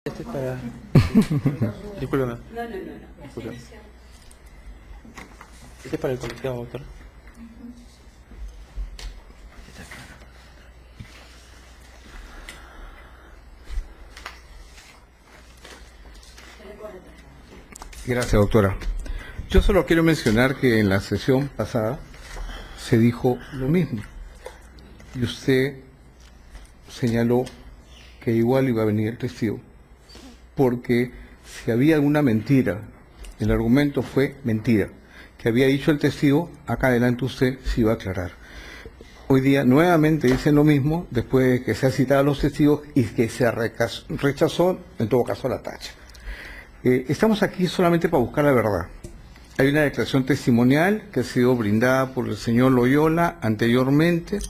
Este es para... Discúlpeme. Discúlpeme. Este es para el colegiado, doctor. Gracias, doctora. Yo solo quiero mencionar que en la sesión pasada se dijo lo mismo. Y usted señaló que igual iba a venir el testigo. Porque si había alguna mentira, el argumento fue mentira, que había dicho el testigo, acá adelante usted se iba a aclarar. Hoy día nuevamente dicen lo mismo, después de que se ha citado a los testigos y que se rechazó, en todo caso, la tacha. Estamos aquí solamente para buscar la verdad. Hay una declaración testimonial que ha sido brindada por el señor Loyola anteriormente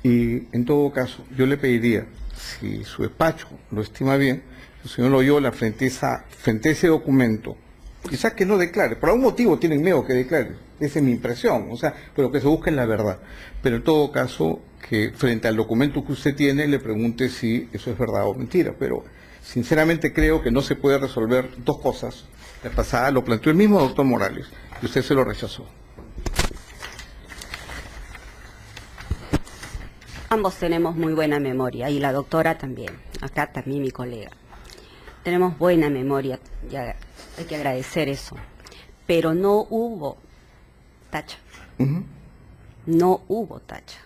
y, en todo caso, yo le pediría, si su despacho lo estima bien, el señor Loyola, frente a ese documento, quizás que no declare, por algún motivo tienen miedo que declare, esa es mi impresión, o sea, pero que se busque la verdad. Pero en todo caso, que frente al documento que usted tiene, le pregunte si eso es verdad o mentira, pero sinceramente creo que no se puede resolver dos cosas. La pasada lo planteó el mismo doctor Morales, y usted se lo rechazó. Ambos tenemos muy buena memoria, y la doctora también, acá también mi colega. Tenemos buena memoria, ya hay que agradecer eso. Pero no hubo tacha. No hubo tacha.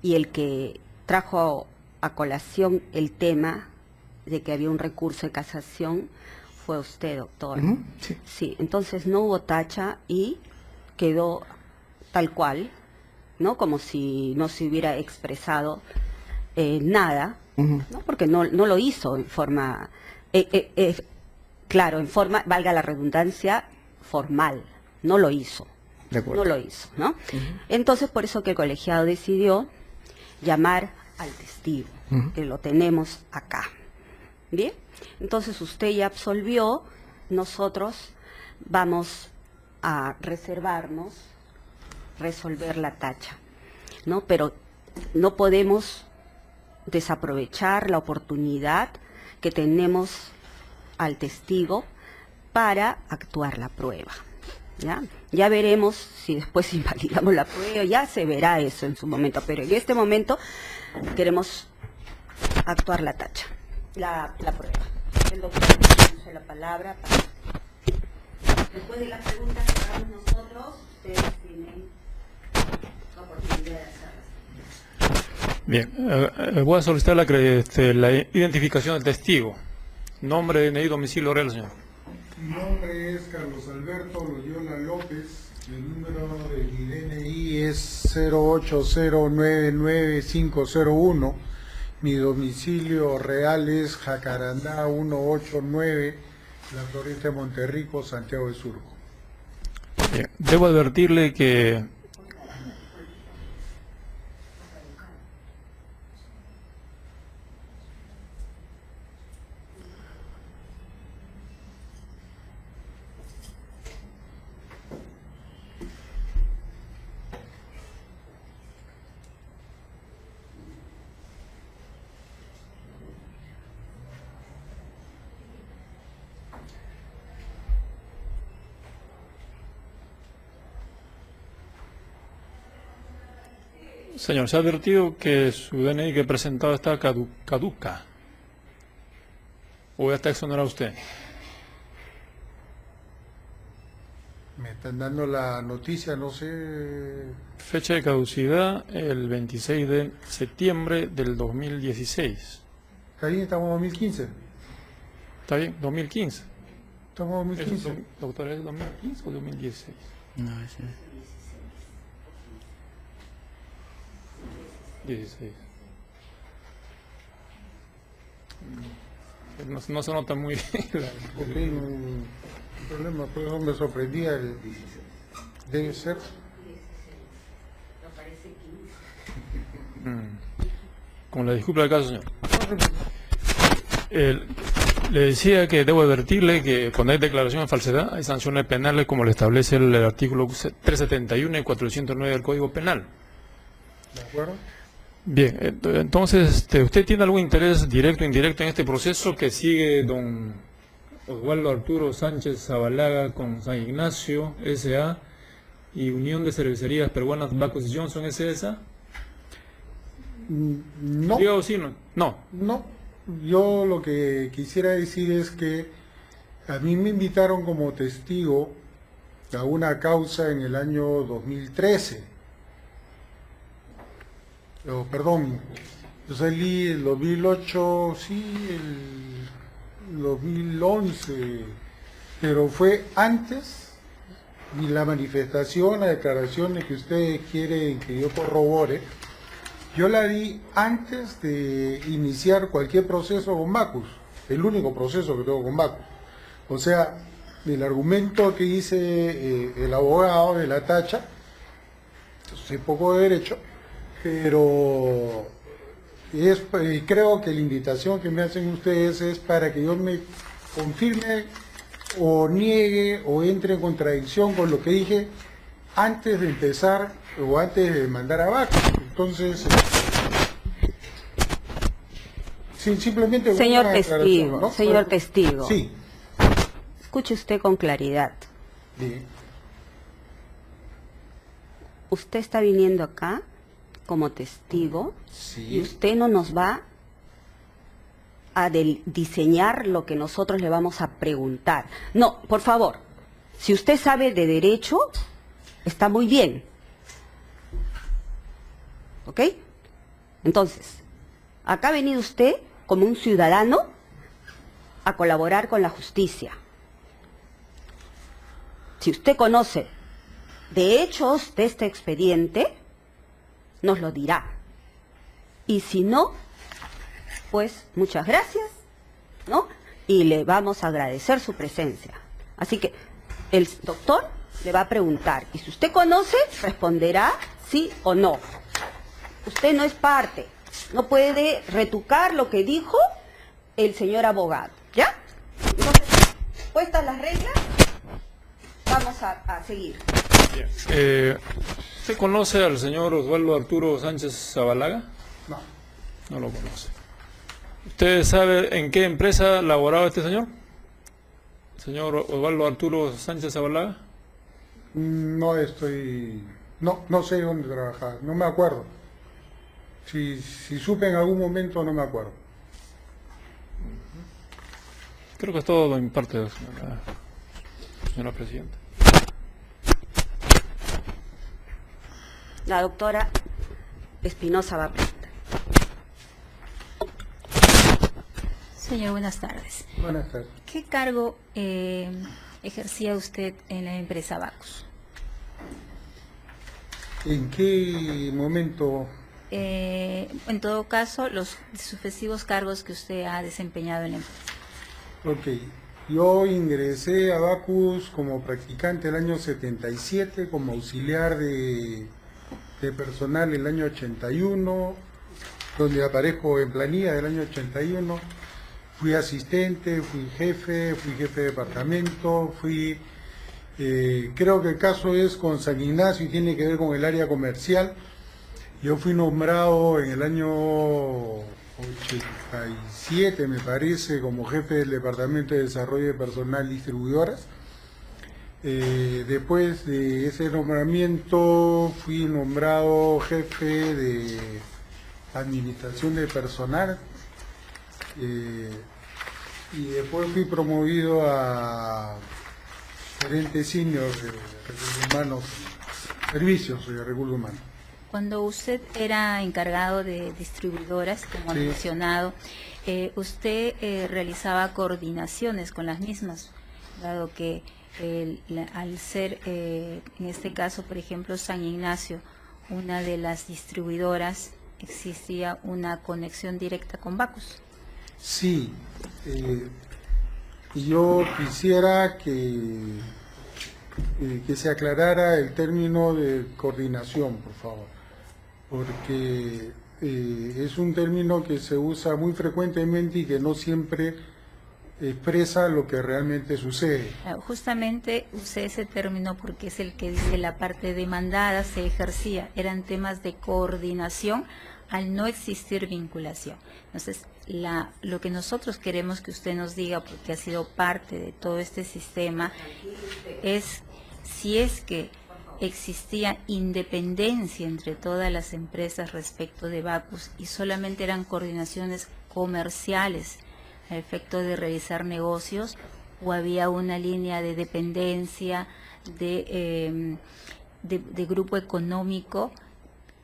Y el que trajo a colación el tema de que había un recurso de casación fue usted, doctor. Sí. Sí, entonces no hubo tacha y quedó tal cual, ¿no? Como si no se hubiera expresado nada, ¿no? Porque no lo hizo en forma, claro, en forma, valga la redundancia, formal, no lo hizo. De acuerdo. No lo hizo, ¿no? Entonces, por eso que el colegiado decidió llamar al testigo, que lo tenemos acá. ¿Bien? Entonces, usted ya absolvió, nosotros vamos a reservarnos, resolver la tacha, ¿no? Pero no podemos desaprovechar la oportunidad que tenemos al testigo para actuar la prueba. Ya veremos si después invalidamos la prueba, ya se verá eso en su momento, pero en este momento queremos actuar la tacha, la prueba. El doctor tiene la palabra para... Después de las preguntas que hagamos nosotros, ustedes tienen la oportunidad de hacerlas. Bien, voy a solicitar la identificación del testigo. Nombre, DNI, domicilio real, señor. Mi nombre es Carlos Alberto Loyola López, el número de mi DNI es 080999501, mi domicilio real es Jacarandá 189, La Floresta de Monterrico, Santiago de Surco. Bien, debo advertirle que señor, se ha advertido que su DNI que presentado está caduca. ¿O ya está exonerado usted? Me están dando la noticia, no sé... Fecha de caducidad, el 26 de septiembre del 2016. Ahí estamos en 2015. ¿Está bien? 2015. Estamos en 2015. Doctor, ¿es 2015 o 2016? No, ese es... 16. No se nota muy bien. Ok, un problema, por eso me sorprendía. Debe ser. Con la disculpa del caso, señor. Le decía que debo advertirle que cuando hay declaración de falsedad hay sanciones penales como le establece el artículo 371 y 409 del Código Penal. ¿De acuerdo? Bien, entonces, ¿usted tiene algún interés directo o indirecto en este proceso que sigue don Osvaldo Arturo Sánchez Zabalaga con San Ignacio S.A. y Unión de Cervecerías Peruanas Backus Johnson S.A.? No, ¿Diga o sí? No. No. no. Yo lo que quisiera decir es que a mí me invitaron como testigo a una causa en el año 2013. Perdón, yo salí el 2008, sí, el 2011, pero fue antes, y la manifestación, las declaraciones que ustedes quieren que yo corrobore, yo la di antes de iniciar cualquier proceso con Backus, el único proceso que tengo con Backus. O sea, el argumento que dice el abogado de la tacha, sé poco de derecho, pero creo que la invitación que me hacen ustedes es para que yo me confirme o niegue o entre en contradicción con lo que dije antes de empezar o antes de mandar a Backus. Entonces, simplemente... Señor una testigo, declaración, ¿no? señor testigo. Sí. Escuche usted con claridad. Bien. Usted está viniendo acá como testigo Sí. y usted no nos va a diseñar lo que nosotros le vamos a preguntar. No, por favor, si usted sabe de derecho, está muy bien. ¿Ok? Entonces, acá ha venido usted como un ciudadano a colaborar con la justicia. Si usted conoce de hechos de este expediente, nos lo dirá. Y si no, pues muchas gracias, ¿no? Y le vamos a agradecer su presencia. Así que el doctor le va a preguntar, y si usted conoce, responderá sí o no. Usted no es parte, no puede retocar lo que dijo el señor abogado, ¿ya? Entonces, puestas las reglas, vamos a seguir. ¿Usted conoce al señor Osvaldo Arturo Sánchez Zabalaga? No. No lo conoce. ¿Usted sabe en qué empresa laboraba este señor? Señor Osvaldo Arturo Sánchez Zabalaga. No sé dónde trabajaba, no me acuerdo. Si supe en algún momento, no me acuerdo. Creo que es todo de mi parte, señora presidenta. La doctora Espinosa va a preguntar. Señor, buenas tardes. Buenas tardes. ¿Qué cargo ejercía usted en la empresa Backus? ¿En qué momento? En todo caso, los sucesivos cargos que usted ha desempeñado en la empresa. Ok, yo ingresé a Backus como practicante el año 77, como auxiliar de personal el año 81, donde aparezco en planilla del año 81. Fui asistente, fui jefe de departamento, creo que el caso es con San Ignacio y tiene que ver con el área comercial. Yo fui nombrado en el año 87, me parece, como jefe del Departamento de Desarrollo de Personal Distribuidoras. Después de ese nombramiento fui nombrado jefe de Administración de Personal. Y después fui promovido a gerente senior de recursos humanos, servicios de recursos humanos. Cuando usted era encargado de distribuidoras, como Sí. ha mencionado, usted realizaba coordinaciones con las mismas, dado que al ser, en este caso, por ejemplo, San Ignacio, una de las distribuidoras, existía una conexión directa con Backus. Sí, yo quisiera que se aclarara el término de coordinación, por favor, porque es un término que se usa muy frecuentemente y que no siempre expresa lo que realmente sucede. Justamente usé ese término porque es el que dice la parte demandada se ejercía, eran temas de coordinación al no existir vinculación. Entonces, lo que nosotros queremos que usted nos diga, porque ha sido parte de todo este sistema, es si es que existía independencia entre todas las empresas respecto de Bacus y solamente eran coordinaciones comerciales a efecto de realizar negocios, o había una línea de dependencia de grupo económico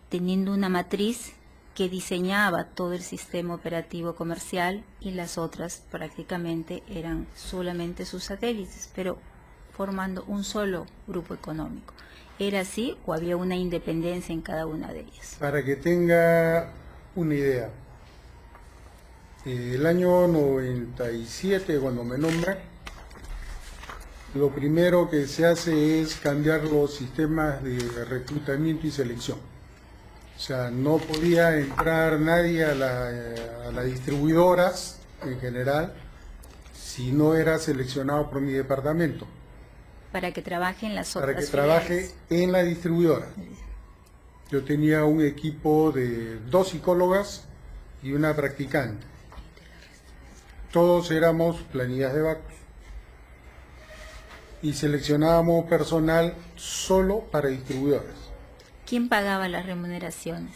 teniendo una matriz que diseñaba todo el sistema operativo comercial y las otras prácticamente eran solamente sus satélites, pero formando un solo grupo económico. ¿Era así o había una independencia en cada una de ellas? Para que tenga una idea, el año 97, cuando me nombran, lo primero que se hace es cambiar los sistemas de reclutamiento y selección. O sea, no podía entrar nadie a las distribuidoras en general si no era seleccionado por mi departamento. Para que trabaje en las otras Para que trabaje filiales. en la distribuidora. Yo tenía un equipo de 2 psicólogas y una practicante. Todos éramos planillas de Bacus. Y seleccionábamos personal solo para distribuidoras. ¿Quién pagaba las remuneraciones?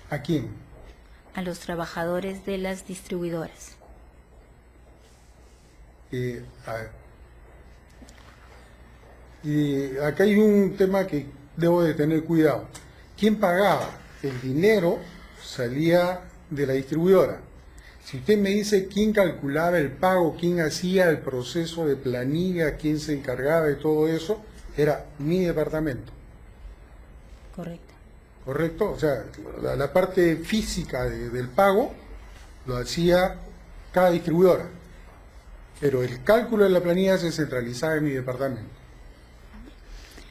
¿A quién? A los trabajadores de las distribuidoras. A ver. Y acá hay un tema que debo de tener cuidado. ¿Quién pagaba? El dinero salía de la distribuidora. Si usted me dice quién calculaba el pago, quién hacía el proceso de planilla, quién se encargaba de todo eso, era mi departamento. Correcto. ¿Correcto? O sea, la parte física del pago lo hacía cada distribuidora. Pero el cálculo de la planilla se centralizaba en mi departamento.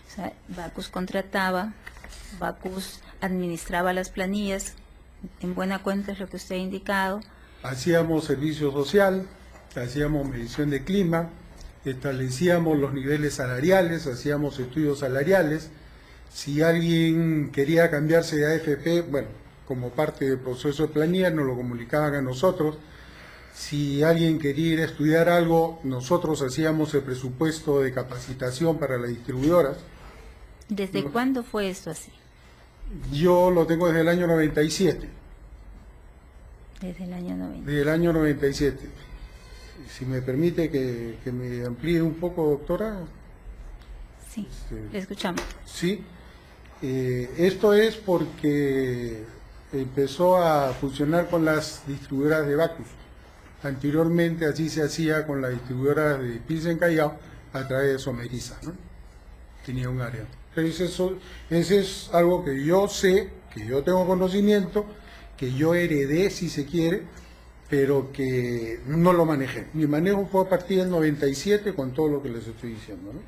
O sea, Bacus contrataba, Bacus administraba las planillas, en buena cuenta es lo que usted ha indicado. Hacíamos servicio social, hacíamos medición de clima, establecíamos los niveles salariales, hacíamos estudios salariales. Si alguien quería cambiarse de AFP, bueno, como parte del proceso de planilla, nos lo comunicaban a nosotros. Si alguien quería ir a estudiar algo, nosotros hacíamos el presupuesto de capacitación para las distribuidoras. ¿Desde cuándo fue esto así? Yo lo tengo desde el año 97. Desde el año 90. Desde el año 97. Si me permite que me amplíe un poco, doctora. Sí, le escuchamos. Sí. Esto es porque empezó a funcionar con las distribuidoras de Bacus. Anteriormente así se hacía con las distribuidoras de Pilsen Callao a través de Someriza, ¿no? Tenía un área. Entonces ese es algo que yo sé, que yo tengo conocimiento, que yo heredé si se quiere, pero que no lo manejé. Mi manejo fue a partir del 97 con todo lo que les estoy diciendo, ¿no?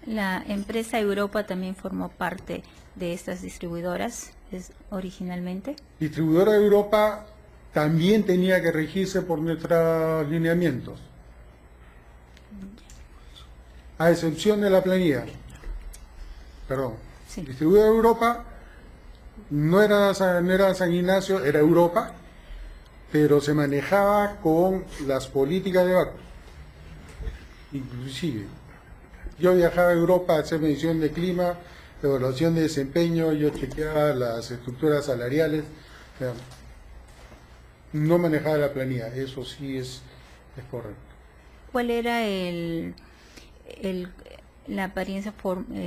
La empresa Europa también formó parte de estas distribuidoras originalmente. Distribuidora de Europa también tenía que regirse por nuestros lineamientos, a excepción de la planilla. Perdón. Sí. Distribuidora de Europa no era San Ignacio, era Europa, pero se manejaba con las políticas de Bacus. Inclusive, yo viajaba a Europa a hacer medición de clima, evaluación de desempeño, yo chequeaba las estructuras salariales, o sea, no manejaba la planilla, eso sí es correcto. ¿Cuál era la apariencia?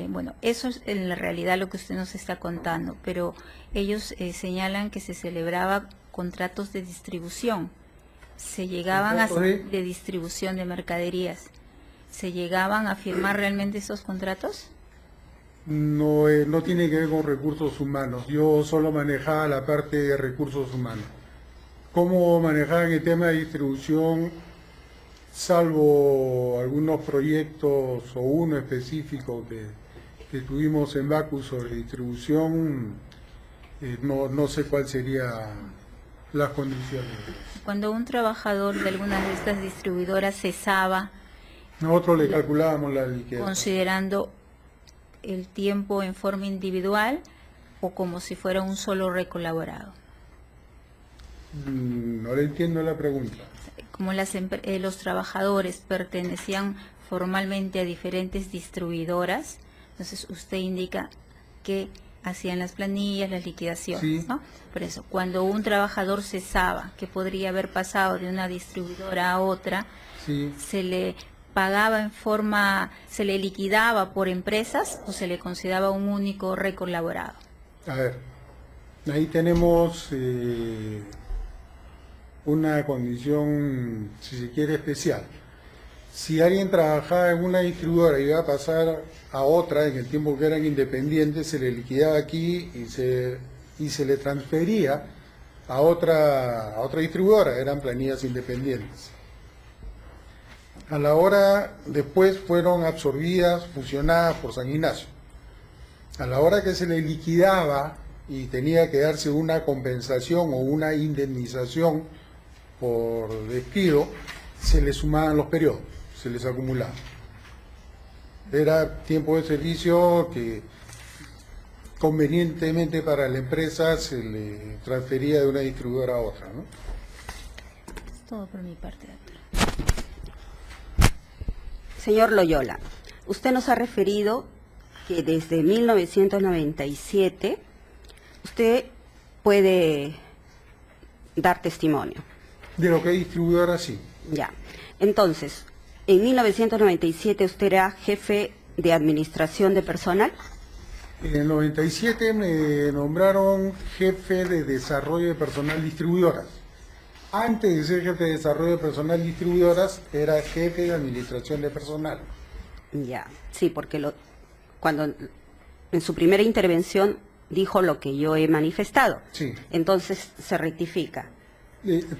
Bueno, eso es en la realidad lo que usted nos está contando, pero ellos señalan que se celebraba contratos de distribución, se llegaban a de distribución de mercaderías. ¿Se llegaban a firmar realmente esos contratos? No, no tiene que ver con recursos humanos. Yo solo manejaba la parte de recursos humanos. ¿Cómo manejaban el tema de distribución? Salvo algunos proyectos o uno específico que tuvimos en Bacus sobre distribución, no sé cuál sería las condiciones. Cuando un trabajador de alguna de estas distribuidoras cesaba, nosotros le calculábamos la liquidez. ¿considerando el tiempo en forma individual o como si fuera un solo recolaborado? No le entiendo la pregunta. Como los trabajadores pertenecían formalmente a diferentes distribuidoras, entonces usted indica que hacían las planillas, las liquidaciones, Sí. ¿no? Por eso, cuando un trabajador cesaba, que podría haber pasado de una distribuidora a otra, Sí. se le pagaba en forma, se le liquidaba por empresas o se le consideraba un único récord laborado. A ver, ahí tenemos una condición, si se quiere, especial. Si alguien trabajaba en una distribuidora y iba a pasar a otra en el tiempo que eran independientes, se le liquidaba aquí y se le transfería a otra distribuidora, eran planillas independientes. A la hora, después fueron absorbidas, fusionadas por San Ignacio. A la hora que se le liquidaba y tenía que darse una compensación o una indemnización por despido, se le sumaban los periodos, se les acumulaba. Era tiempo de servicio que convenientemente para la empresa se le transfería de una distribuidora a otra, ¿no? Es todo por mi parte, doctor. Señor Loyola, usted nos ha referido que desde 1997 usted puede dar testimonio. De lo que es distribuidora, sí. Ya. Entonces, en 1997 usted era jefe de administración de personal. En el 97 me nombraron jefe de desarrollo de personal distribuidoras. Antes de ser jefe de desarrollo de personal distribuidoras, era jefe de administración de personal. Ya, sí, porque cuando en su primera intervención dijo lo que yo he manifestado. Sí. Entonces se rectifica.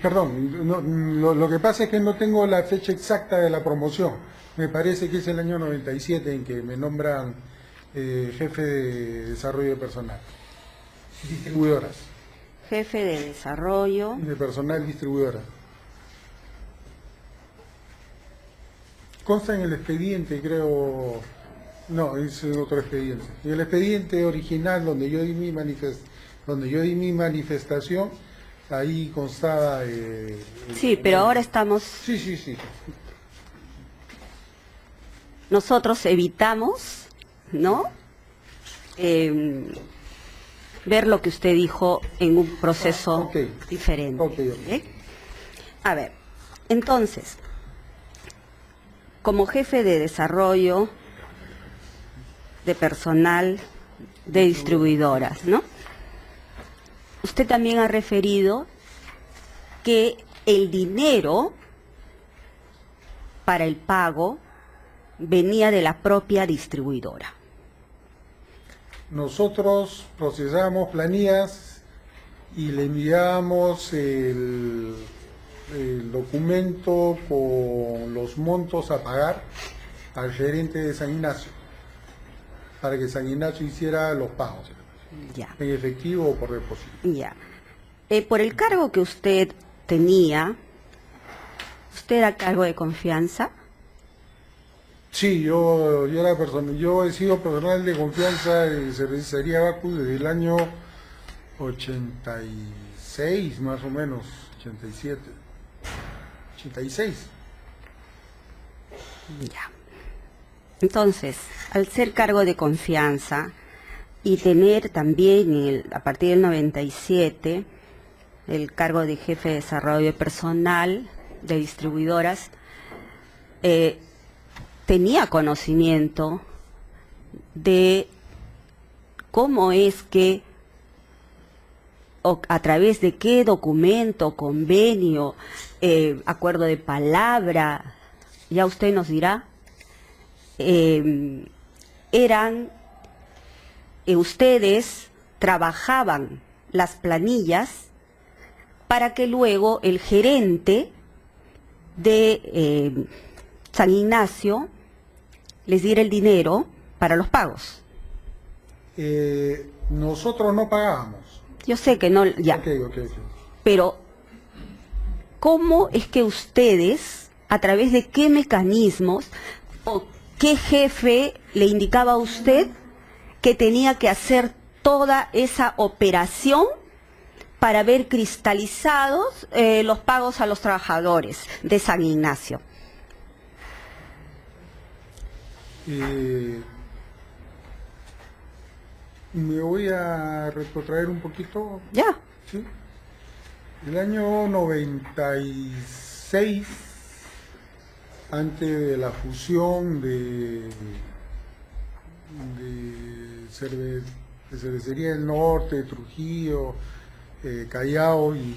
Perdón, lo que pasa es que no tengo la fecha exacta de la promoción. Me parece que es el año 97 en que me nombran jefe de desarrollo de personal. Distribuidoras. Jefe de desarrollo. De personal distribuidora. Consta en el expediente, creo. No, es en otro expediente. En el expediente original donde yo di mi manifestación, ahí constaba. Sí, pero ahora estamos. Sí. Nosotros evitamos, ¿no? Ver lo que usted dijo en un proceso Ok. diferente. Ok. A ver, entonces, como jefe de desarrollo de personal de distribuidoras, ¿no? Usted también ha referido que el dinero para el pago venía de la propia distribuidora. Nosotros procesábamos planillas y le enviábamos el documento con los montos a pagar al gerente de San Ignacio, para que San Ignacio hiciera los pagos, Ya, en efectivo o por depósito. ya. Por el cargo que usted tenía, ¿usted era cargo de confianza? Sí, yo he sido personal de confianza de Cervecería Bacus desde el año 86, más o menos, 87, 86. Ya. Entonces, al ser cargo de confianza y tener también a partir del 97 el cargo de jefe de desarrollo personal de distribuidoras, tenía conocimiento de cómo es que, o a través de qué documento, convenio, acuerdo de palabra, ya usted nos dirá, ustedes trabajaban las planillas para que luego el gerente de San Ignacio les diera el dinero para los pagos. Nosotros no pagábamos. Yo sé que no, ya, Ok. pero ¿cómo es que ustedes, a través de qué mecanismos o qué jefe le indicaba a usted que tenía que hacer toda esa operación para ver cristalizados los pagos a los trabajadores de San Ignacio. Me voy a retrotraer un poquito. Ya. ¿Sí? El año 96, antes de la fusión de Cervecería del Norte, Trujillo, Callao y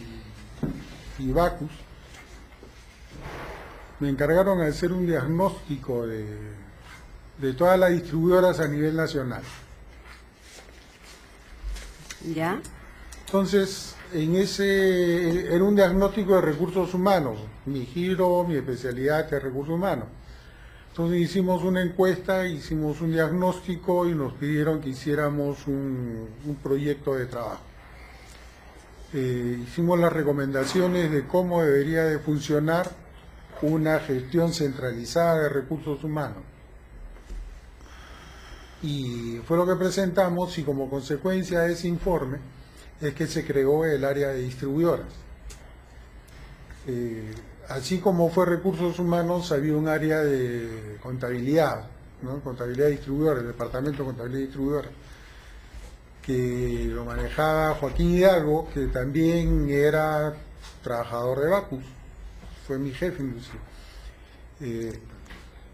Bacus, me encargaron de hacer un diagnóstico de todas las distribuidoras a nivel nacional. Ya. Entonces, era un diagnóstico de recursos humanos, mi giro, mi especialidad es recursos humanos. Entonces hicimos una encuesta, hicimos un diagnóstico y nos pidieron que hiciéramos un proyecto de trabajo. Hicimos las recomendaciones de cómo debería de funcionar una gestión centralizada de recursos humanos. Y fue lo que presentamos, y como consecuencia de ese informe es que se creó el área de distribuidoras. Así como fue recursos humanos, había un área de contabilidad, ¿no? Contabilidad distribuidora, el departamento de contabilidad distribuidora, que lo manejaba Joaquín Hidalgo, que también era trabajador de Bacus, fue mi jefe inclusive.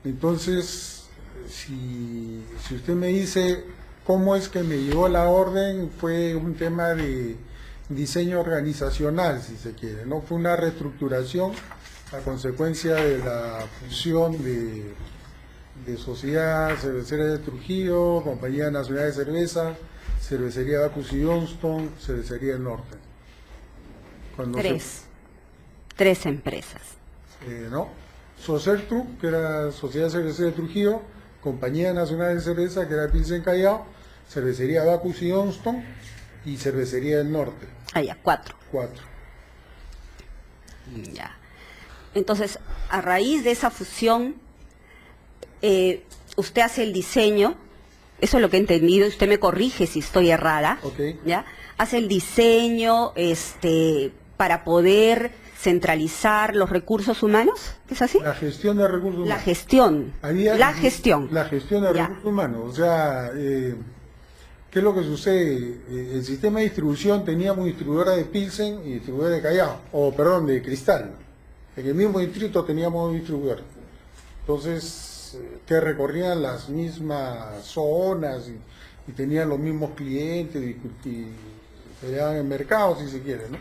Entonces, si usted me dice cómo es que me llegó la orden, fue un tema de diseño organizacional, si se quiere, ¿no? Fue una reestructuración a consecuencia de la fusión de Sociedad Cervecera de Trujillo, Compañía Nacional de Cerveza, Cervecería Bacus y Johnston, Cervecería del Norte. Tres empresas. ¿No? Socertru, que era Sociedad Cervecera de Trujillo, Compañía Nacional de Cerveza, que era Pilsen Callao, Cervecería Bacus y Johnston y Cervecería del Norte. Ah, ya, 4. 4. Ya. Entonces, a raíz de esa fusión, usted hace el diseño, eso es lo que he entendido, usted me corrige si estoy errada, Okay. ¿ya? Hace el diseño para poder centralizar los recursos humanos, ¿es así? La gestión de recursos humanos. La gestión. La gestión. La gestión de Ya. recursos humanos. O sea, ¿qué es lo que sucede? El sistema de distribución, teníamos distribuidora de Pilsen y distribuidora de Callao, de Cristal. En el mismo distrito teníamos distribuidores. Entonces, que recorrían las mismas zonas y tenían los mismos clientes y peleaban en mercado, si se quiere, ¿no?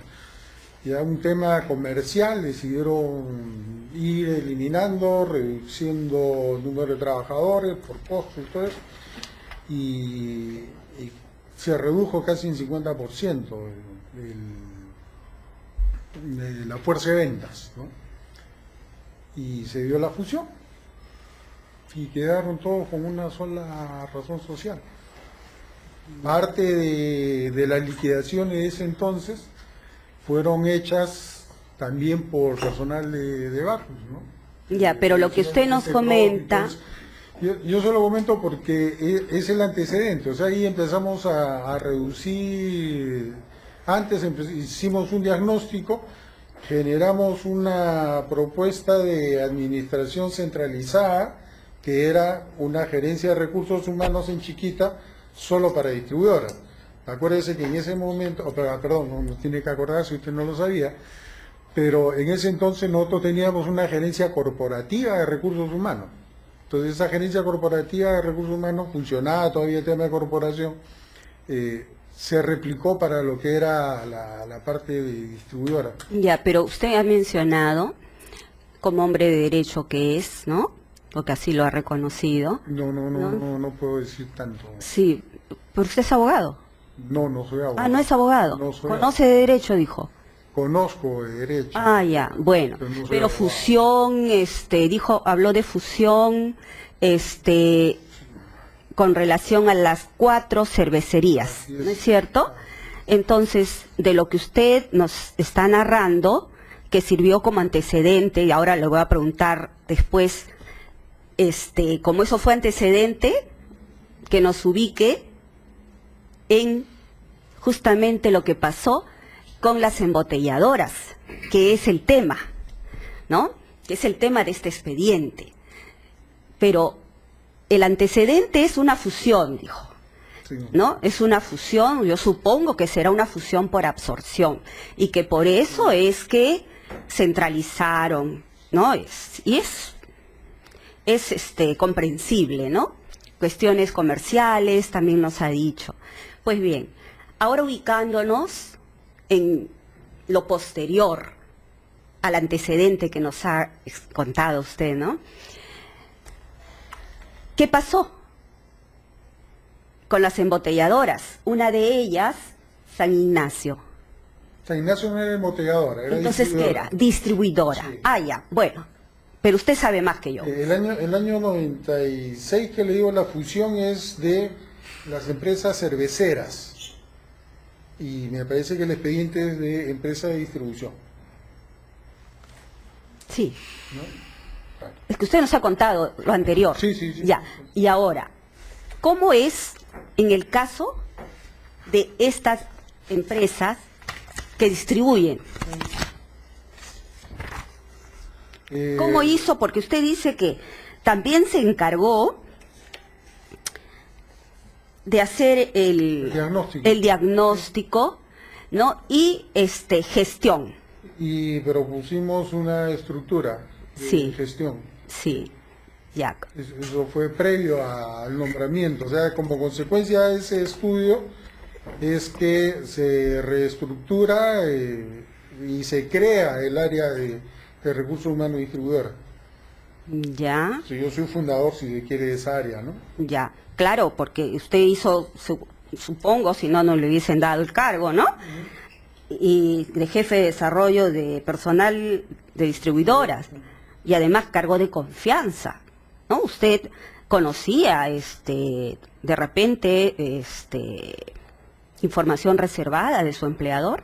Ya un tema comercial, decidieron ir eliminando, reduciendo el número de trabajadores por costo y todo eso, y se redujo casi en 50% de la fuerza de ventas, ¿no? Y se dio la fusión y quedaron todos con una sola razón social. Parte de las liquidaciones de ese entonces fueron hechas también por personal de Bacus, ¿no? Ya, pero lo que usted nos comenta... Yo se lo comento porque es el antecedente, o sea, ahí empezamos a reducir, antes hicimos un diagnóstico, generamos una propuesta de administración centralizada, que era una gerencia de recursos humanos en Chiquita, solo para distribuidoras. Acuérdese que en ese momento, perdón, no tiene que acordarse si usted no lo sabía, pero en ese entonces nosotros teníamos una gerencia corporativa de recursos humanos. Entonces esa gerencia corporativa de recursos humanos funcionaba todavía el tema de corporación, se replicó para lo que era la parte de distribuidora. Ya, pero usted ha mencionado, como hombre de derecho que es, ¿no? Porque así lo ha reconocido. No puedo decir tanto. Sí, pero usted es abogado. No soy abogado. Ah, no es abogado. No soy Conoce de derecho, dijo. Conozco de derecho. Ah, ya, bueno. Pero no soy Pero abogado. fusión, habló de fusión, con relación a las 4 cervecerías, Así es. ¿no es cierto? Entonces, de lo que usted nos está narrando, que sirvió como antecedente, y ahora le voy a preguntar después, como eso fue antecedente, que nos ubique en justamente lo que pasó con las embotelladoras, que es el tema, ¿no? Que es el tema de este expediente. Pero el antecedente es una fusión, dijo, Sí. ¿no? Es una fusión, yo supongo que será una fusión por absorción, y que por eso es que centralizaron, ¿no? Es comprensible, ¿no? Cuestiones comerciales también nos ha dicho. Pues bien, ahora ubicándonos en lo posterior al antecedente que nos ha contado usted, ¿no? ¿Qué pasó con las embotelladoras? Una de ellas, San Ignacio. San Ignacio no era embotelladora, era Entonces, ¿qué distribuidora. era? Distribuidora. Sí. Ah, ya, bueno. Pero usted sabe más que yo. El año 96 que le digo la fusión es de las empresas cerveceras. Y me parece que el expediente es de empresa de distribución. Sí. ¿No? Claro. Es que usted nos ha contado lo anterior. Sí, sí, sí. Ya. Y ahora, ¿cómo es en el caso de estas empresas que distribuyen? ¿Cómo hizo? Porque usted dice que también se encargó de hacer el diagnóstico, ¿no? Y gestión. Pero pusimos una estructura de Sí. gestión. Sí, ya. Eso fue previo al nombramiento. O sea, como consecuencia de ese estudio es que se reestructura y se crea el área de recursos humanos distribuidora. Ya, Sí, yo soy fundador, si se quiere, de esa área, ¿no? ya. Claro, porque usted hizo, supongo, si no, no le hubiesen dado el cargo, ¿no? Y de jefe de desarrollo de personal de distribuidoras. Y además cargo de confianza, ¿no? Usted conocía, de repente, información reservada de su empleador.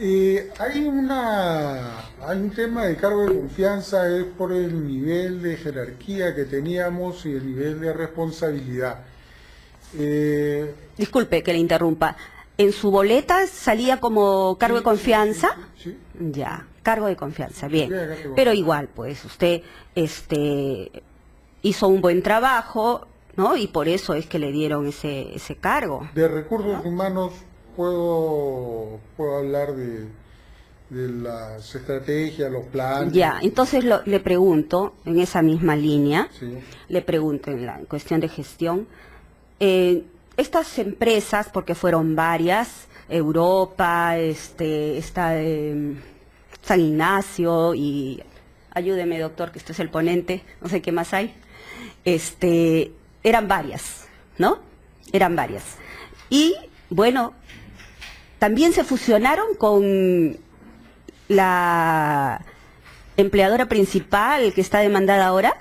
Hay un tema de cargo de confianza, es por el nivel de jerarquía que teníamos y el nivel de responsabilidad. Disculpe que le interrumpa. ¿En su boleta salía como cargo de confianza? Sí. Ya, cargo de confianza, bien. Sí, acá tengo. Pero igual, pues, usted hizo un buen trabajo, ¿no? Y por eso es que le dieron ese cargo. De recursos humanos puedo hablar de las estrategias, los planes. Ya, entonces le pregunto, en esa misma línea, Sí. le pregunto en la cuestión de gestión, estas empresas, porque fueron varias, Europa, San Ignacio y, ayúdeme doctor, que este es el ponente, no sé qué más hay, eran varias, ¿no? Eran varias. Y, bueno, también se fusionaron con la empleadora principal que está demandada ahora.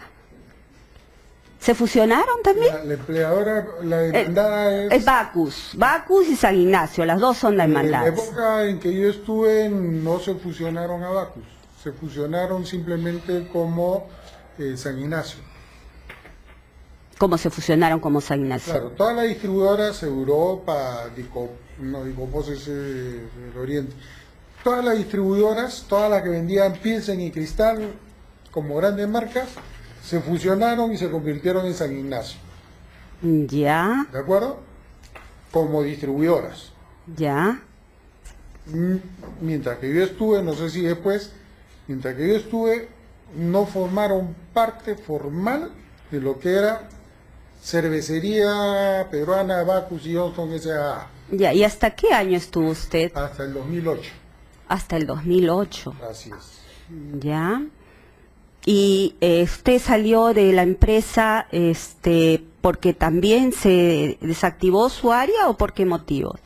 ¿Se fusionaron también? La empleadora, la demandada Es Bacus y San Ignacio, las dos son En la demandadas. época en que yo estuve no se fusionaron a Bacus, se fusionaron simplemente como San Ignacio. ¿Cómo se fusionaron como San Ignacio? Claro, todas las distribuidoras, Europa, Dicopos es el Oriente, todas las distribuidoras, todas las que vendían Pilsen y Cristal como grandes marcas, se fusionaron y se convirtieron en San Ignacio, Ya, ¿de acuerdo? Como distribuidoras. ya. Mientras que yo estuve, no sé si después, mientras que yo estuve, no formaron parte formal de lo que era Cervecería Peruana Bacus y Johnson S.A. Ya, ¿y hasta qué año estuvo usted? hasta el 2008. Hasta el 2008. Así es. Ya. ¿Y usted salió de la empresa porque también se desactivó su área o por qué motivo?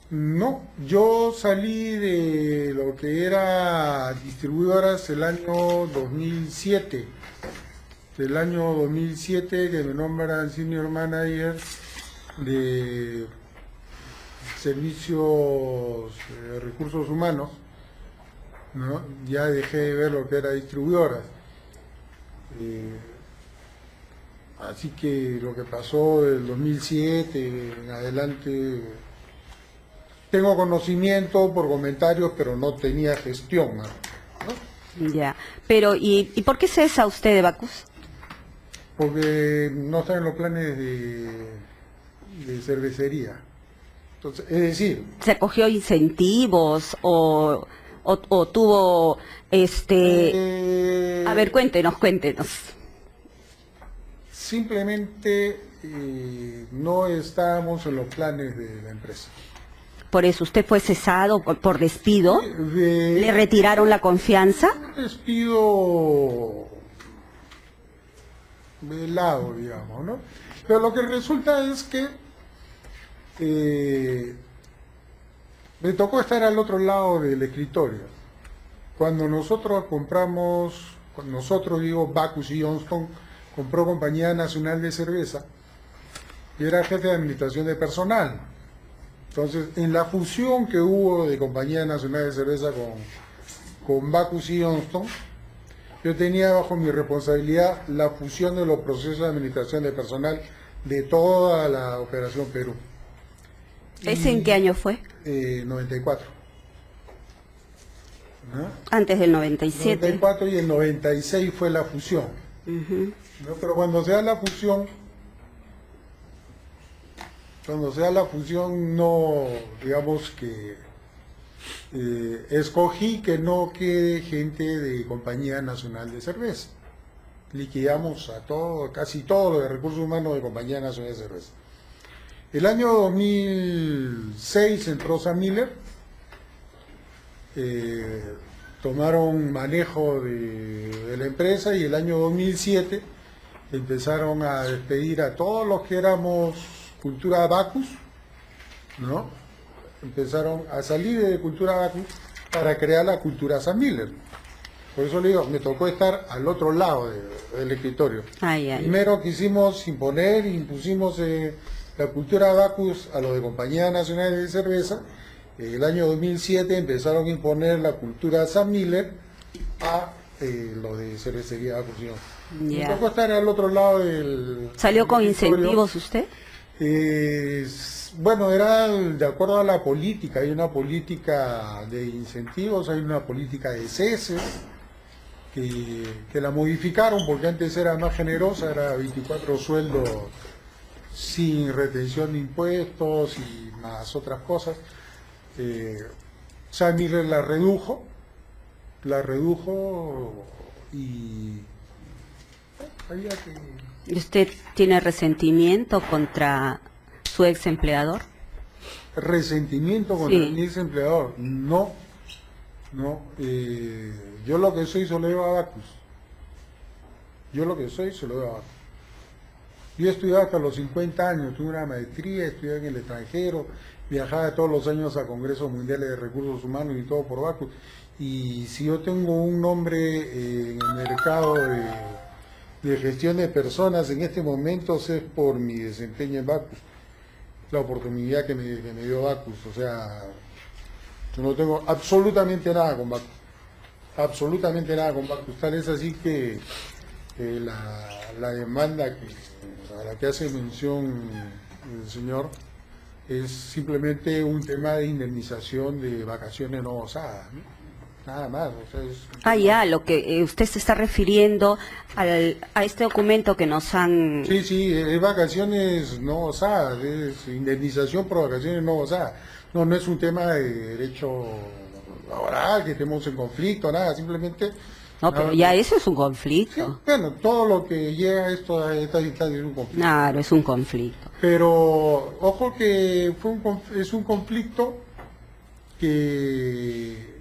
No, yo salí de lo que era distribuidoras el año 2007. Del año 2007 que me nombran Senior Manager de Servicios Recursos Humanos, ¿no? Ya dejé de ver lo que era distribuidoras. Así que lo que pasó del 2007 en adelante tengo conocimiento por comentarios, pero no tenía gestión, ¿no? Ya. Pero, ¿y por qué cesa usted de Bacus? Porque no están en los planes de cervecería. Entonces, es decir, ¿Se acogió incentivos o tuvo, A ver, cuéntenos. simplemente no estábamos en los planes de la empresa. Por eso, ¿usted fue cesado por despido? De- ¿Le retiraron la confianza? Un despido velado, digamos, ¿no? Pero lo que resulta es que me tocó estar al otro lado del escritorio. Cuando nosotros compramos, Bacus y Johnston compró Compañía Nacional de Cerveza, yo era jefe de administración de personal. Entonces, en la fusión que hubo de Compañía Nacional de Cerveza con Bacus y Johnston, yo tenía bajo mi responsabilidad la fusión de los procesos de administración de personal de toda la Operación Perú. ¿Ese en qué año fue? 94. ¿No? Antes del 97. 94 y el 96 fue la fusión. Ujú. ¿No? Pero cuando se da la fusión, no, digamos que escogí que no quede gente de Compañía Nacional de Cerveza. Liquidamos a casi todo lo de recursos humanos de Compañía Nacional de Cerveza. El año 2006 entró Sam Miller, tomaron manejo de la empresa, y el año 2007 empezaron a despedir a todos los que éramos Cultura Bacus, ¿no? Empezaron a salir de Cultura Bacus para crear la Cultura Sam Miller. Por eso le digo, me tocó estar al otro lado del escritorio. Primero quisimos impusimos la Cultura Bacus a lo de Compañía Nacional de Cerveza. El año 2007 empezaron a imponer la Cultura Sam Miller a lo de Cervecería Bacus. Me Ya. tocó estar al otro lado del... ¿Salió con del escritorio. incentivos usted? Bueno, era de acuerdo a la política. Hay una política de incentivos, hay una política de ceses, que la modificaron porque antes era más generosa, era 24 sueldos sin retención de impuestos y más otras cosas. Sam Miller la redujo y había que... ¿Y usted tiene resentimiento contra su ex empleador? ¿Resentimiento contra Sí. mi ex empleador? No. Yo lo que soy se lo debo a Bacus. Yo he estudiado hasta los 50 años, tuve una maestría, estudié en el extranjero, viajaba todos los años a congresos mundiales de recursos humanos y todo por Bacus. Y si yo tengo un nombre en el mercado de gestión de personas en este momento, es por mi desempeño en Bacus, la oportunidad que me dio Bacus. O sea, yo no tengo absolutamente nada con Bacus, tal es así que la demanda a la que hace mención el señor es simplemente un tema de indemnización de vacaciones no gozadas, ¿no? Nada más. O sea, Ya, lo que usted se está refiriendo a este documento que nos han... Sí, es vacaciones no gozadas, es indemnización por vacaciones no gozadas. No es un tema de derecho laboral, que estemos en conflicto, nada, simplemente... No, pero ya eso es un conflicto. Sí, bueno, todo lo que llega a esta instancia es un conflicto. Claro, es un conflicto. Pero ojo que es un conflicto que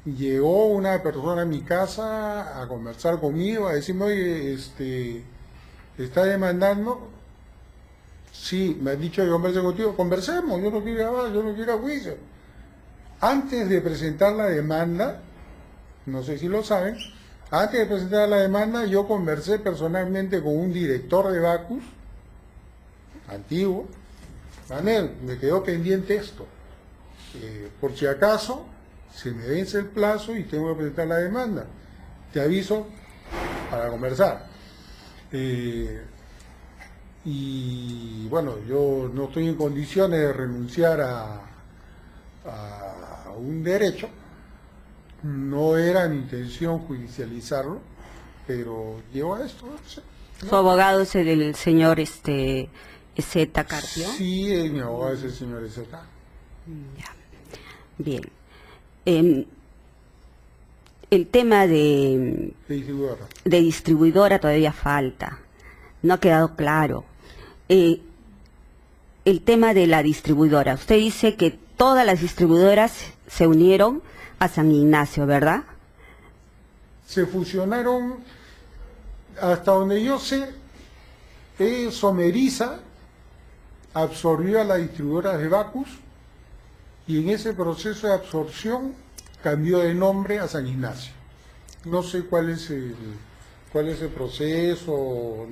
llegó una persona a mi casa a conversar conmigo, a decirme, oye, ¿está demandando? Sí, me han dicho que converse contigo. Conversemos, yo no quiero ir a juicio. Antes de presentar la demanda, no sé si lo saben, antes de presentar la demanda yo conversé personalmente con un director de Bacus, antiguo. Manel, me quedó pendiente esto. Por si acaso se me vence el plazo y tengo que presentar la demanda. Te aviso para conversar. Y bueno, yo no estoy en condiciones de renunciar a un derecho. No era mi intención judicializarlo, pero llegó a esto. No sé. Su abogado es el señor Zeta Carpio. Sí, mi abogado es el señor Zeta. Ya. Bien. El tema De distribuidora. de distribuidora todavía falta. No ha quedado claro. El tema de la distribuidora. Usted dice que todas las distribuidoras se unieron a San Ignacio, ¿verdad? Se fusionaron, hasta donde yo sé, Someriza absorbió a las distribuidoras de Bacus y en ese proceso de absorción cambió de nombre a San Ignacio. No sé cuál es el proceso,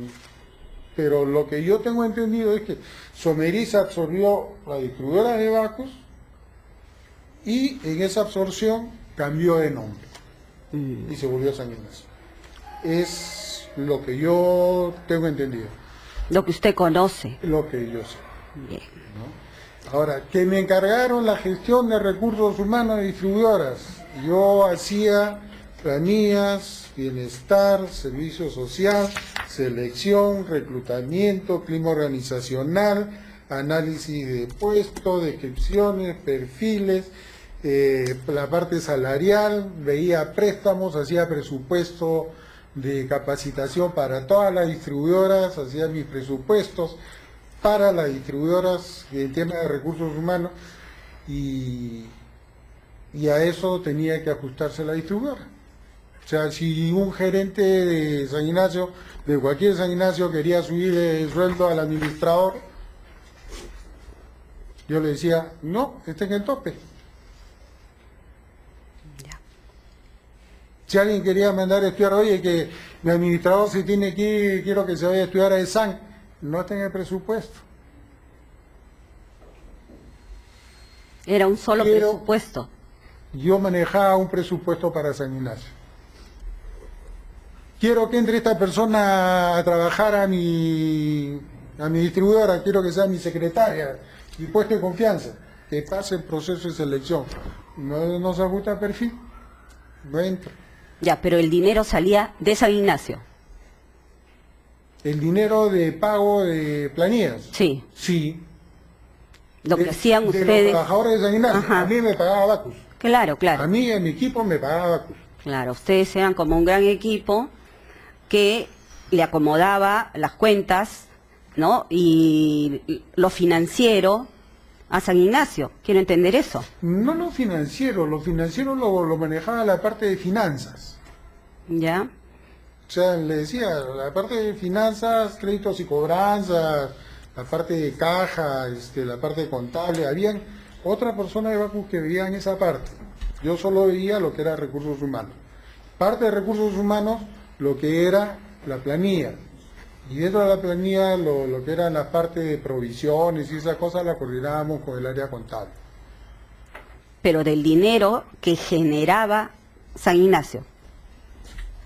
pero lo que yo tengo entendido es que Someriza absorbió la distribuidora de Bacus y en esa absorción cambió de nombre y se volvió San Ignacio. Es lo que yo tengo entendido, Lo que usted conoce. lo que yo sé. Bien. Ahora, que me encargaron la gestión de recursos humanos de distribuidoras. Yo hacía planillas, bienestar, servicio social, selección, reclutamiento, clima organizacional, análisis de puestos, descripciones, perfiles, la parte salarial, veía préstamos, hacía presupuesto de capacitación para todas las distribuidoras, hacía mis presupuestos para las distribuidoras en tema de recursos humanos y a eso tenía que ajustarse la distribuidora. O sea, si un gerente de San Ignacio, de cualquier San Ignacio, quería subir el sueldo al administrador, yo le decía, no, está en el tope. Ya. Si alguien quería mandar a estudiar, oye, que mi administrador se tiene que ir, quiero que se vaya a estudiar a ESAN, no está en el presupuesto. Era un solo Pero- presupuesto. Yo manejaba un presupuesto para San Ignacio. Quiero que entre esta persona a trabajar a mi distribuidora, quiero que sea mi secretaria, mi puesto de confianza, que pase el proceso de selección. No se ajusta el perfil, no entra. Ya, pero el dinero salía de San Ignacio. El dinero de pago de planillas. Sí. Sí. Lo que hacían De los ustedes. trabajadores de San Ignacio. Ajá. A mí me pagaba Bacus. Claro, A claro. mí y a mi equipo me pagaba Bacus. Claro, ustedes eran como un gran equipo que le acomodaba las cuentas, ¿no? Y lo financiero a San Ignacio. Quiero entender eso. No lo financiero lo manejaba la parte de finanzas. ¿Ya? O sea, le decía, la parte de finanzas, créditos y cobranzas, la parte de caja, la parte contable, habían otra persona de Bacus que veía en esa parte. Yo solo veía lo que era recursos humanos. Parte de recursos humanos, lo que era la planilla. Y dentro de la planilla, lo que era la parte de provisiones y esas cosas, la coordinábamos con el área contable. Pero del dinero que generaba San Ignacio.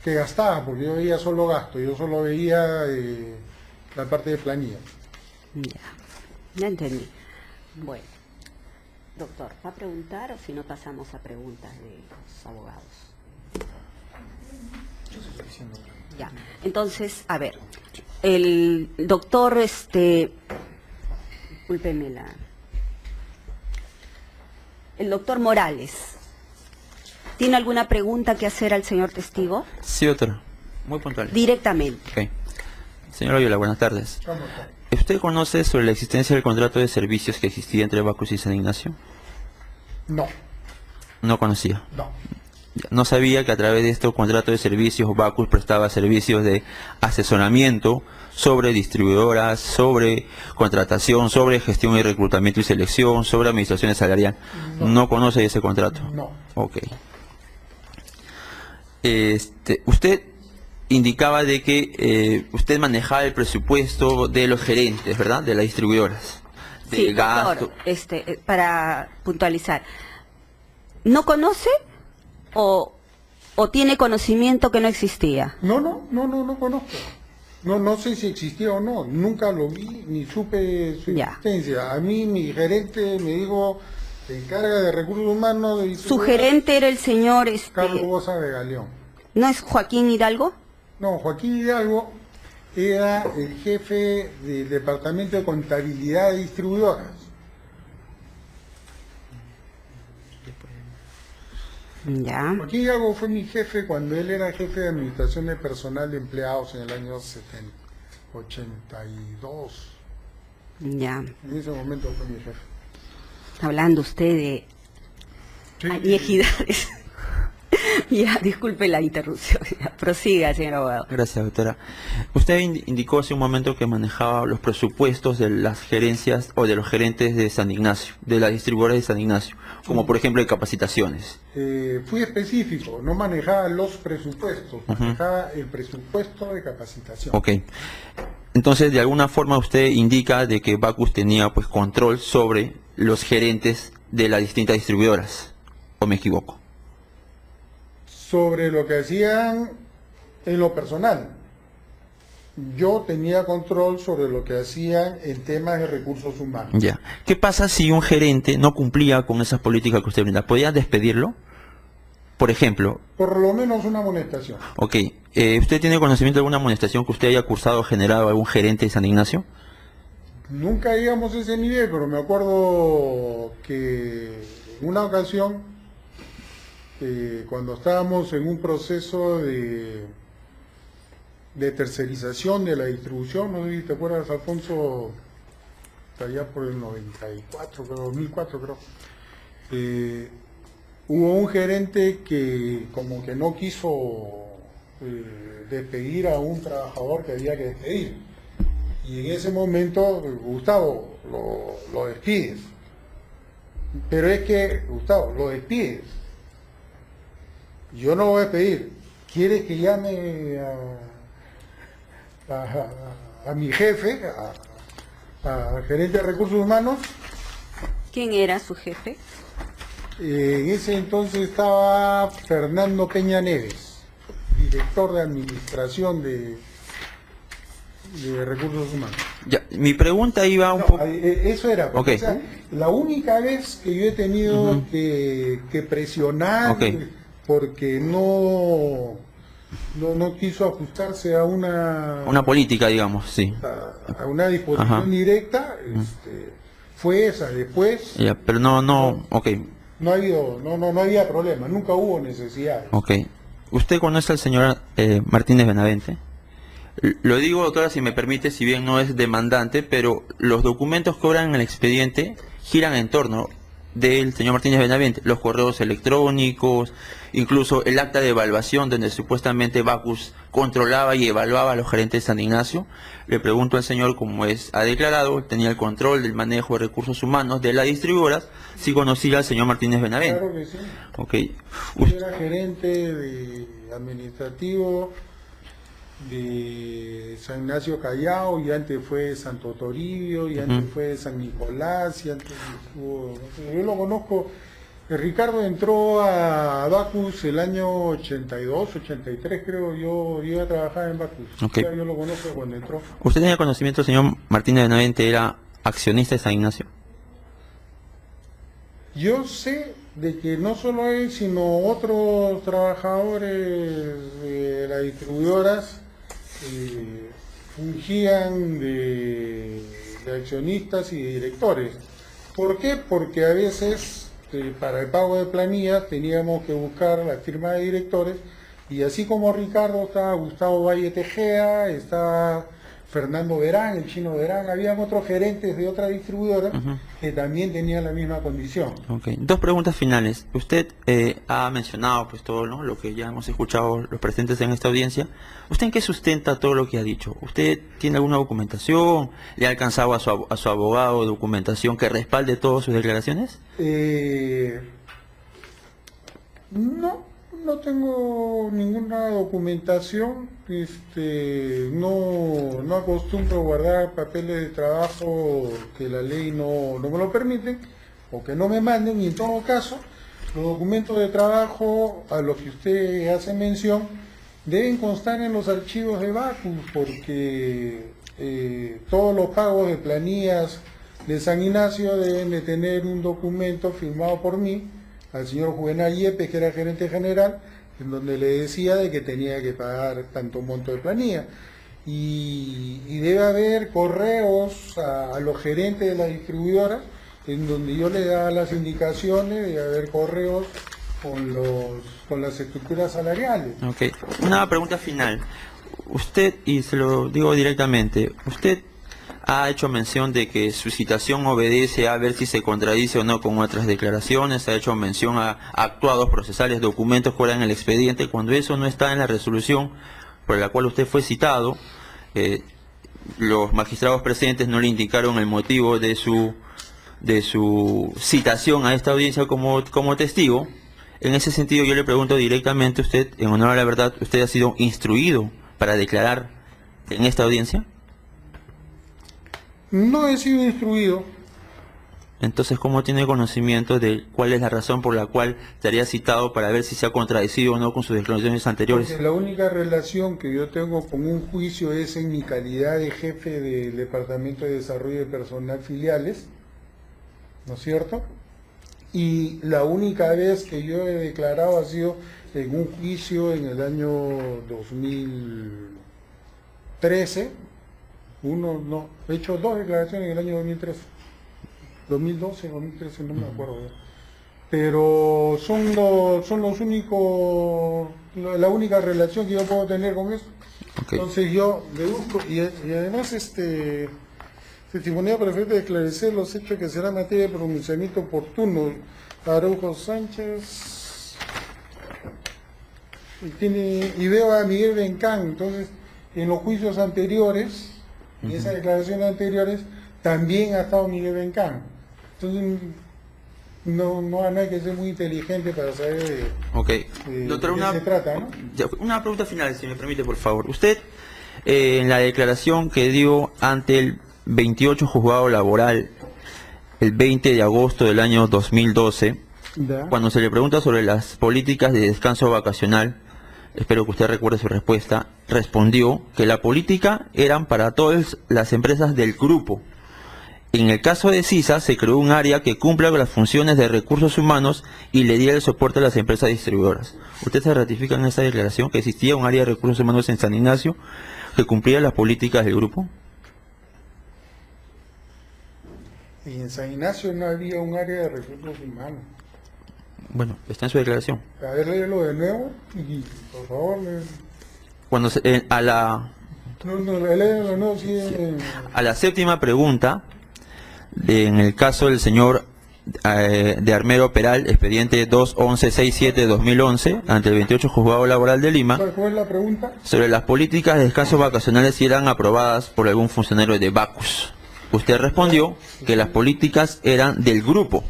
Que gastaba, porque yo veía solo gasto, yo solo veía la parte de planilla. Ya, ya entendí. Bueno, doctor, ¿va a preguntar o si no pasamos a preguntas de los abogados? Ya, entonces, a ver, el doctor, discúlpeme el doctor Morales, ¿tiene alguna pregunta que hacer al señor testigo? Sí, doctor. Muy puntual. Directamente. Ok. Señor Oyola, buenas tardes. ¿Cómo está? ¿Usted conoce sobre la existencia del contrato de servicios que existía entre Bacus y San Ignacio? No, No conocía. no. No sabía que a través de estos contratos de servicios Bacus prestaba servicios de asesoramiento sobre distribuidoras, sobre contratación, sobre gestión y reclutamiento y selección, sobre administración salarial. No conoce ese contrato. No. Ok. Usted indicaba de que usted manejaba el presupuesto de los gerentes, ¿verdad? De las distribuidoras. De Sí, gasto. doctor, para puntualizar, ¿no conoce o tiene conocimiento que no existía? No conozco. No sé si existía o no. Nunca lo vi ni supe su Ya. existencia. A mí mi gerente me dijo, se encarga de recursos humanos de Su gerente era el señor, Carlos Boza de Galeón. ¿no es Joaquín Hidalgo? No, Joaquín Hidalgo era el jefe del departamento de contabilidad de distribuidoras. Ya. Joaquín Hidalgo fue mi jefe cuando él era jefe de administración de personal de empleados en el año 82. Ya. En ese momento fue mi jefe. Hablando usted de Sí. añejidades. Ya, disculpe la interrupción. Ya, prosiga, señor abogado. Gracias, doctora. Usted indicó hace un momento que manejaba los presupuestos de las gerencias o de los gerentes de San Ignacio, de las distribuidoras de San Ignacio, como por ejemplo de capacitaciones. Fui específico, no manejaba los presupuestos, manejaba el presupuesto de capacitación. Ok. Entonces, de alguna forma usted indica de que Bacus tenía pues control sobre los gerentes de las distintas distribuidoras, ¿o me equivoco? Sobre lo que hacían en lo personal. Yo tenía control sobre lo que hacían en temas de recursos humanos. Ya. ¿Qué pasa si un gerente no cumplía con esas políticas que usted brinda? ¿Podía despedirlo? Por ejemplo, Por lo menos una amonestación. ok, ¿usted tiene conocimiento de alguna amonestación que usted haya cursado o generado a algún gerente de San Ignacio? Nunca llegamos a ese nivel, pero me acuerdo que en una ocasión, cuando estábamos en un proceso de tercerización de la distribución, no sé si te acuerdas, Alfonso, allá por el 94, creo, 2004 creo, hubo un gerente que como que no quiso despedir a un trabajador que había que despedir. Y en ese momento, Gustavo, lo despides. Pero es que, Gustavo, lo despides. Yo no lo voy a despedir. ¿Quieres que llame a mi jefe, a gerente de recursos humanos? ¿Quién era su jefe? En ese entonces estaba Fernando Peña Neves, director de administración de recursos humanos. Ya, mi pregunta iba un No, poco... eso era, porque, Ok. o sea, la única vez que yo he tenido que presionar Ok. porque no quiso ajustarse a Una política, digamos, sí. a una disposición Ajá. directa, fue esa. Después Ya, pero no, ok, no había problema, nunca hubo necesidad. ok. ¿Usted conoce al señor Martínez Benavente? Lo digo, doctora, si me permite, si bien no es demandante, pero los documentos que obran en el expediente giran en torno del señor Martínez Benavente, los correos electrónicos, incluso el acta de evaluación donde supuestamente Bacus controlaba y evaluaba a los gerentes de San Ignacio. Le pregunto al señor, como ha declarado, tenía el control del manejo de recursos humanos de las distribuidoras, si conocía al señor Martínez Benavente. Claro que sí. Ok. Yo era gerente administrativo de San Ignacio Callao, y antes fue Santo Toribio, y antes fue San Nicolás, y antes estuvo, no sé, yo lo conozco. Ricardo entró a Bacus el año 82, 83 creo, yo iba a trabajar en Bacus. Ok. O sea, yo lo conozco cuando entró. ¿Usted tenía conocimiento, señor Martínez Benavente era accionista de San Ignacio? Yo sé de que no solo él, sino otros trabajadores de las distribuidoras fungían de accionistas y de directores. ¿Por qué? Porque a veces para el pago de planillas teníamos que buscar la firma de directores, y así como Ricardo estaba Gustavo Valle Tejeda, estaba Fernando Verán, el chino Verán, habían otros gerentes de otras distribuidoras que también tenían la misma condición. Ok. Dos preguntas finales. Usted ha mencionado pues todo, ¿no?, lo que ya hemos escuchado los presentes en esta audiencia. ¿Usted en qué sustenta todo lo que ha dicho? ¿Usted tiene alguna documentación? ¿Le ha alcanzado a su abogado documentación que respalde todas sus declaraciones? No tengo ninguna documentación, no acostumbro guardar papeles de trabajo que la ley no me lo permite, o que no me manden, y en todo caso, los documentos de trabajo a los que usted hace mención deben constar en los archivos de Bacus, porque todos los pagos de planillas de San Ignacio deben de tener un documento firmado por mí, al señor Juvenal Yepes, que era gerente general, en donde le decía de que tenía que pagar tanto monto de planilla. Y debe haber correos a los gerentes de la distribuidora, en donde yo le daba las indicaciones, debe haber correos con las estructuras salariales. Ok. Una pregunta final. Usted, y se lo digo directamente, usted ha hecho mención de que su citación obedece a ver si se contradice o no con otras declaraciones, ha hecho mención a actuados procesales, documentos que eran en el expediente, cuando eso no está en la resolución por la cual usted fue citado. Los magistrados presentes no le indicaron el motivo de su citación a esta audiencia como testigo. En ese sentido, yo le pregunto directamente a usted, en honor a la verdad, ¿usted ha sido instruido para declarar en esta audiencia? No he sido instruido. Entonces, ¿cómo tiene conocimiento de cuál es la razón por la cual estaría citado para ver si se ha contradecido o no con sus declaraciones anteriores? Porque la única relación que yo tengo con un juicio es en mi calidad de jefe del Departamento de Desarrollo de Personal Filiales, ¿no es cierto? Y la única vez que yo he declarado ha sido en un juicio en el año 2013. He hecho 2 declaraciones en el año 2013. 2012, 2013, no me acuerdo ya. Pero son los únicos, la única relación que yo puedo tener con eso. Okay. Entonces yo deduzco, y además testimonio perfecto de esclarecer los hechos que será materia de pronunciamiento oportuno. Araujo Sánchez y veo a Miguel Bencán. Entonces, en los juicios anteriores, en esas declaraciones anteriores, también ha estado Miguel Bencán. Entonces, no hay que ser muy inteligente para saber Doctor, de qué se trata, ¿no? Una pregunta final, si me permite, por favor. Usted, en la declaración que dio ante el 28 juzgado laboral, el 20 de agosto del año 2012, cuando se le pregunta sobre las políticas de descanso vacacional, espero que usted recuerde su respuesta, respondió que la política eran para todas las empresas del grupo. En el caso de CISA se creó un área que cumpla con las funciones de recursos humanos y le diera el soporte a las empresas distribuidoras. ¿Usted se ratifica en esta declaración que existía un área de recursos humanos en San Ignacio que cumplía las políticas del grupo? Y en San Ignacio no había un área de recursos humanos. Bueno, está en su declaración. A ver, léelo de nuevo y por favor. Cuando léelo de nuevo, sí. A la séptima pregunta, en el caso del señor de Armero Peral, expediente 21167-2011, ante el 28 Juzgado Laboral de Lima, ¿Cuál es la pregunta? sobre las políticas de descansos vacacionales si eran aprobadas por algún funcionario de Bacus. Usted respondió que las políticas eran del grupo.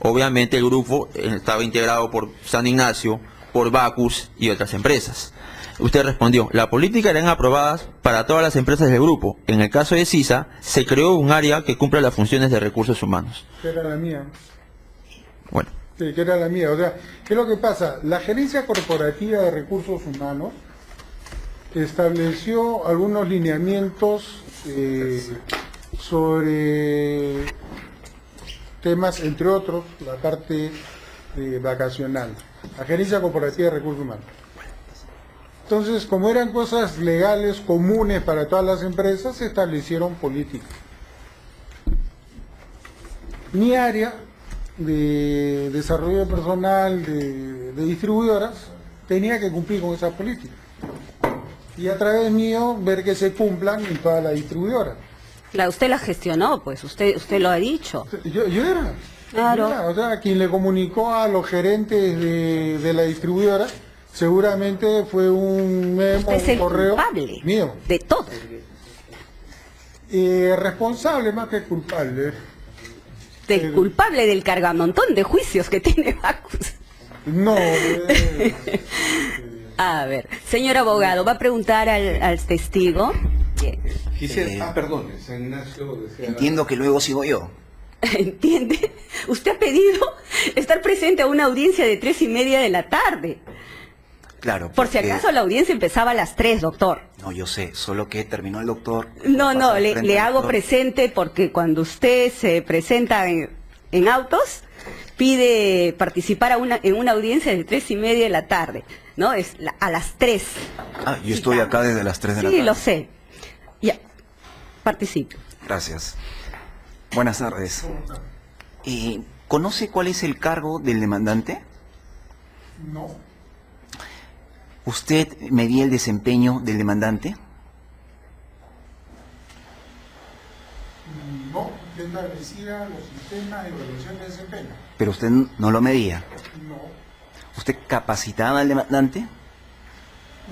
Obviamente el grupo estaba integrado por San Ignacio, por Bacus y otras empresas. Usted respondió, las políticas eran aprobadas para todas las empresas del grupo. En el caso de CISA, se creó un área que cumple las funciones de recursos humanos. Que era la mía. Bueno. Sí, que era la mía. O sea, ¿qué es lo que pasa? La Gerencia Corporativa de Recursos Humanos estableció algunos lineamientos sobre temas, entre otros, la parte vacacional. La Gerencia Corporativa de Recursos Humanos. Entonces, como eran cosas legales comunes para todas las empresas, se establecieron políticas. Mi área de desarrollo personal de distribuidoras tenía que cumplir con esas políticas. Y a través mío, ver que se cumplan en todas las distribuidoras. Usted la gestionó, pues, usted lo ha dicho. Yo era. Claro. Yo era, o sea, quien le comunicó a los gerentes de la distribuidora, seguramente fue un memo, Usted es un el correo culpable mío. de todo. Responsable más que culpable. Del culpable del cargamontón de juicios que tiene Bacus. No. A ver, señor abogado, ¿va a preguntar al testigo? Bien. Quisiera, perdón, San Ignacio desea... Entiendo que luego sigo yo. ¿Entiende? Usted ha pedido estar presente a una audiencia de 3:30 de la tarde. Claro. Por si porque- acaso la audiencia empezaba a las 3, doctor. No, yo sé, solo que terminó el doctor. No, pasa al le frente del hago doctor. presente porque cuando usted se presenta en autos, pide participar en una audiencia de 3:30 de la tarde, ¿no? A las 3. Ah, yo estoy acá desde las 3 de la Sí, tarde. lo sé. Ya, participe. Gracias. Buenas tardes. ¿Conoce cuál es el cargo del demandante? No, ¿Usted medía el desempeño del demandante? no, usted establecía los sistemas de evaluación de desempeño. Pero usted no lo medía. No, ¿Usted capacitaba al demandante?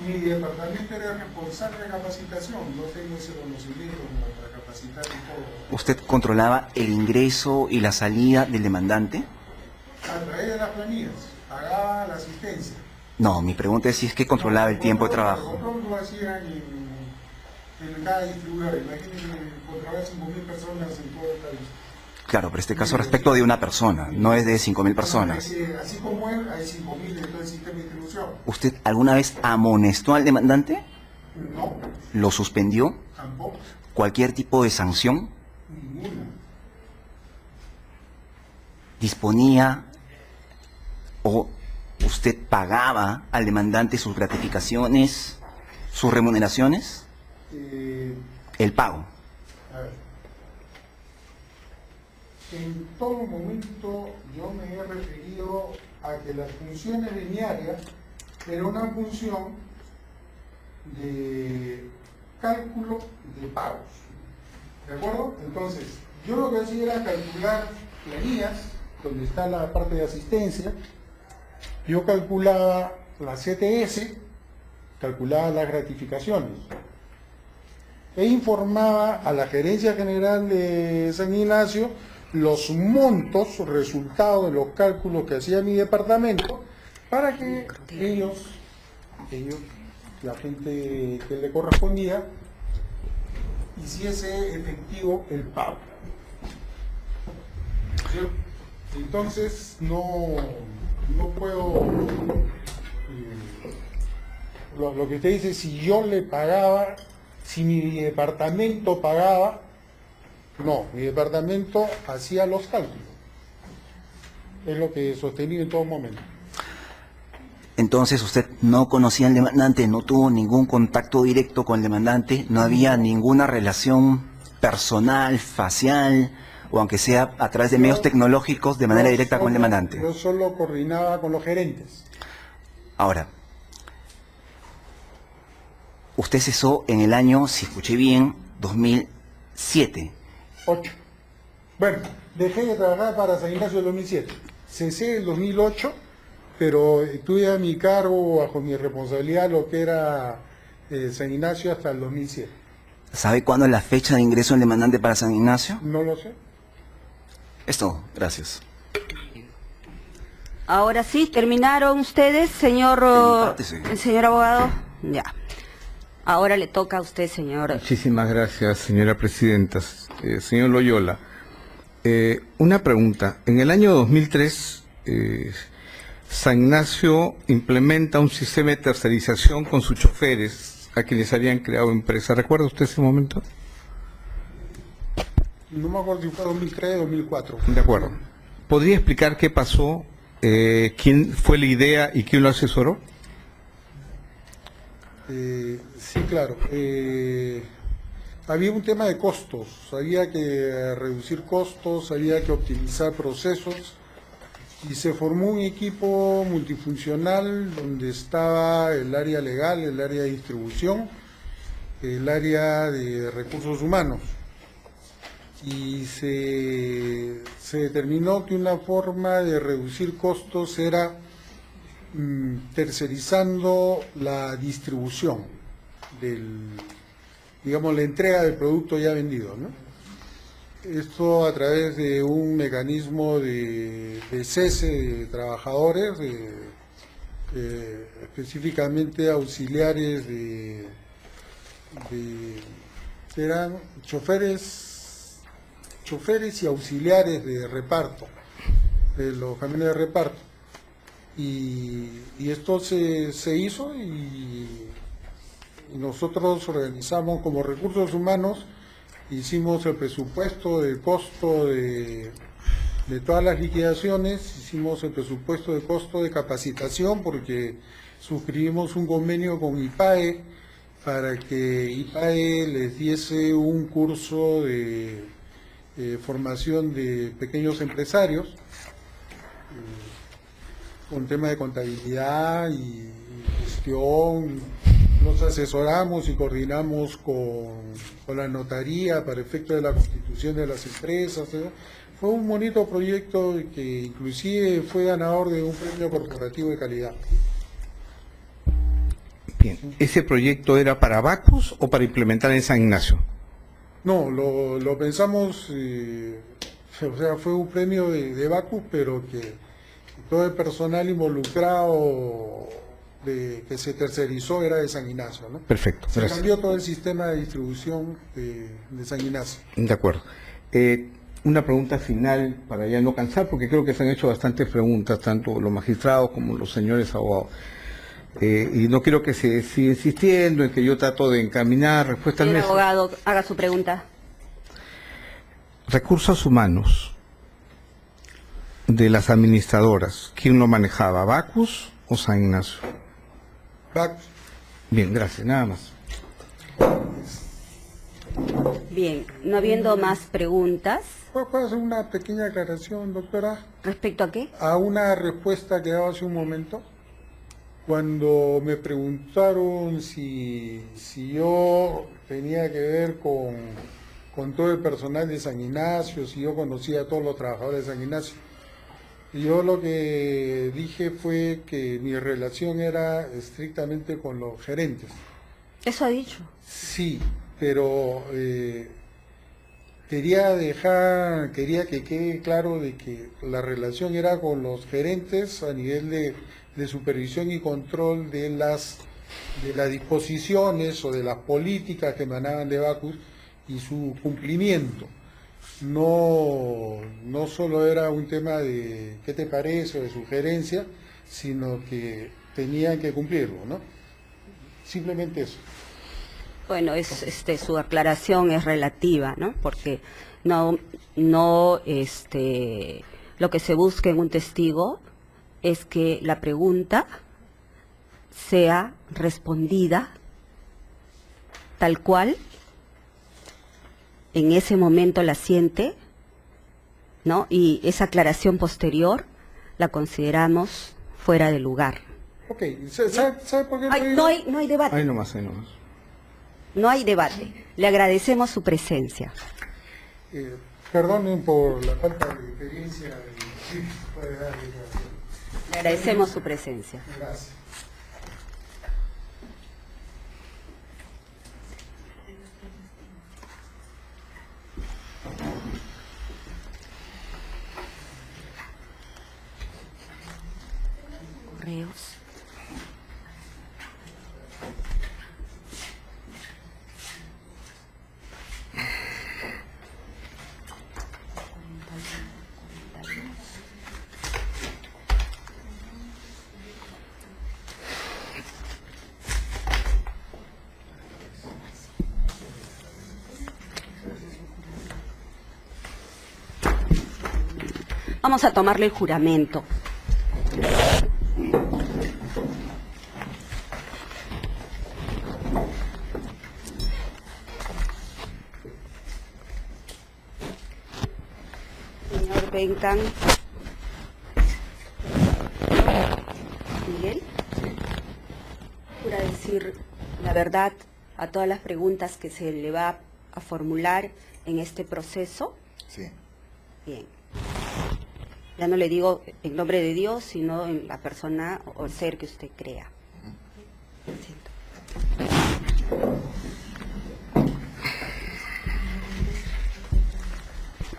mi departamento era responsable de capacitación, no tengo ese conocimiento como para capacitar en todo. ¿Usted controlaba el ingreso y la salida del demandante? A través de las planillas, pagaba la asistencia. No, mi pregunta es si es que controlaba el tiempo de trabajo. El control lo hacían en cada distribuidor. Imagínense controlar 5.000 personas en todo el país. Claro, pero este caso respecto de una persona, no es de 5.000 personas. Así como él, hay 5.000 en todo el sistema de distribución. ¿Usted alguna vez amonestó al demandante? No, ¿Lo suspendió? tampoco, ¿Cualquier tipo de sanción? ninguna. ¿Disponía o usted pagaba al demandante sus gratificaciones, sus remuneraciones? El pago. A ver. En todo momento yo me he referido a que las funciones de mi área era una función de cálculo de pagos. ¿De acuerdo? Entonces, yo lo que hacía era calcular planillas, donde está la parte de asistencia. Yo calculaba la CTS, calculaba las gratificaciones e informaba a la Gerencia General de San Ignacio los montos, resultados de los cálculos que hacía mi departamento, para que ellos, la gente que le correspondía, hiciese efectivo el pago. Entonces no puedo, lo que usted dice, si yo le pagaba, si mi departamento pagaba, no, mi departamento hacía los cálculos. Es lo que he sostenido en todo momento. Entonces usted no conocía al demandante, no tuvo ningún contacto directo con el demandante, no había ninguna relación personal, facial, o aunque sea a través de medios tecnológicos de manera directa con el demandante. Yo solo coordinaba con los gerentes. Ahora, usted cesó en el año, si escuché bien, 2007. 8. Bueno, dejé de trabajar para San Ignacio en 2007. Cesé en 2008, pero tuve a mi cargo, bajo mi responsabilidad, lo que era San Ignacio hasta el 2007. ¿Sabe cuándo es la fecha de ingreso del demandante para San Ignacio? No lo sé. Es todo, gracias. Ahora sí, ¿terminaron ustedes, señor, mi parte, sí. el señor abogado? Ya. Ahora le toca a usted, señor. Muchísimas gracias, señora presidenta. Señor Loyola, una pregunta. En el año 2003, San Ignacio implementa un sistema de tercerización con sus choferes a quienes habían creado empresa. ¿Recuerda usted ese momento? No me acuerdo si fue 2003 o 2004. De acuerdo. ¿Podría explicar qué pasó? ¿Quién fue la idea y quién lo asesoró? Sí, claro. Había un tema de costos. Había que reducir costos, había que optimizar procesos. Y se formó un equipo multifuncional donde estaba el área legal, el área de distribución, el área de recursos humanos. Y se determinó que una forma de reducir costos era tercerizando la distribución digamos, la entrega del producto ya vendido, ¿no? Esto a través de un mecanismo de cese de trabajadores, específicamente auxiliares eran choferes y auxiliares de reparto, de los camiones de reparto. y esto se hizo y nosotros organizamos como recursos humanos, hicimos el presupuesto de costo de todas las liquidaciones, hicimos el presupuesto de costo de capacitación porque suscribimos un convenio con IPAE para que IPAE les diese un curso de formación de pequeños empresarios con tema de contabilidad y gestión. Nos asesoramos y coordinamos con la notaría para efecto de la constitución de las empresas, ¿eh? Fue un bonito proyecto que inclusive fue ganador de un premio corporativo de calidad. Bien, ¿ese proyecto era para Bacus o para implementar en San Ignacio? No, lo pensamos, o sea, fue un premio de Bacus, pero que todo el personal involucrado que se tercerizó era de San Ignacio, ¿no? Perfecto, Se gracias. cambió todo el sistema de distribución de San Ignacio. De acuerdo. Una pregunta final para ya no cansar, porque creo que se han hecho bastantes preguntas, tanto los magistrados como los señores abogados. Y no quiero que se siga insistiendo en que yo trato de encaminar respuestas al Señor mes. abogado, haga su pregunta. Recursos humanos de las administradoras, ¿quién lo manejaba, Bacus o San Ignacio? Bacus. Bien, gracias, nada más. Bien, no habiendo más preguntas, ¿Puedo hacer una pequeña aclaración, doctora? ¿respecto a qué? A una respuesta que daba hace un momento, cuando me preguntaron si yo tenía que ver con todo el personal de San Ignacio, si yo conocía a todos los trabajadores de San Ignacio. Y yo lo que dije fue que mi relación era estrictamente con los gerentes. Eso ha dicho. Sí, pero quería que quede claro de que la relación era con los gerentes a nivel de supervisión y control de las disposiciones o de las políticas que emanaban de Bacus y su cumplimiento. No solo era un tema de qué te parece o de sugerencia, sino que tenían que cumplirlo, ¿no? Simplemente eso. Bueno, su aclaración es relativa, ¿no? Porque lo que se busca en un testigo es que la pregunta sea respondida tal cual en ese momento la siente, ¿no? Y esa aclaración posterior la consideramos fuera de lugar. Ok, ¿sabe por qué lo digo? No hay debate. Ahí nomás, ahí nomás. No hay debate. Le agradecemos su presencia. Perdonen por la falta de experiencia. Le agradecemos su presencia. Gracias. Correos. Vamos a tomarle el juramento. Señor Bencan. Miguel. Jura decir la verdad a todas las preguntas que se le va a formular en este proceso. Sí. Bien. Ya no le digo en nombre de Dios, sino en la persona o el ser que usted crea. Siento.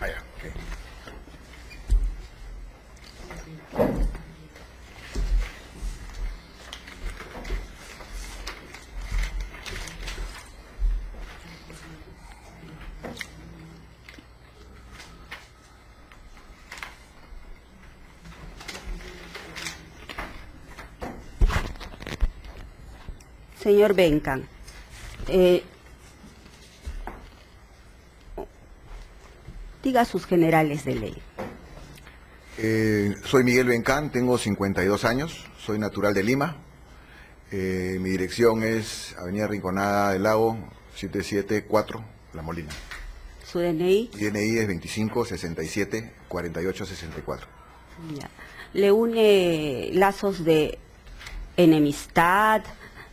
Ah, ya, ok. Señor Bencan, diga sus generales de ley. Soy Miguel Bencán, tengo 52 años, soy natural de Lima. Mi dirección es Avenida Rinconada del Lago, 774, La Molina. ¿Su DNI? Mi DNI es 25 67 48 64. Ya. ¿Le une lazos de enemistad,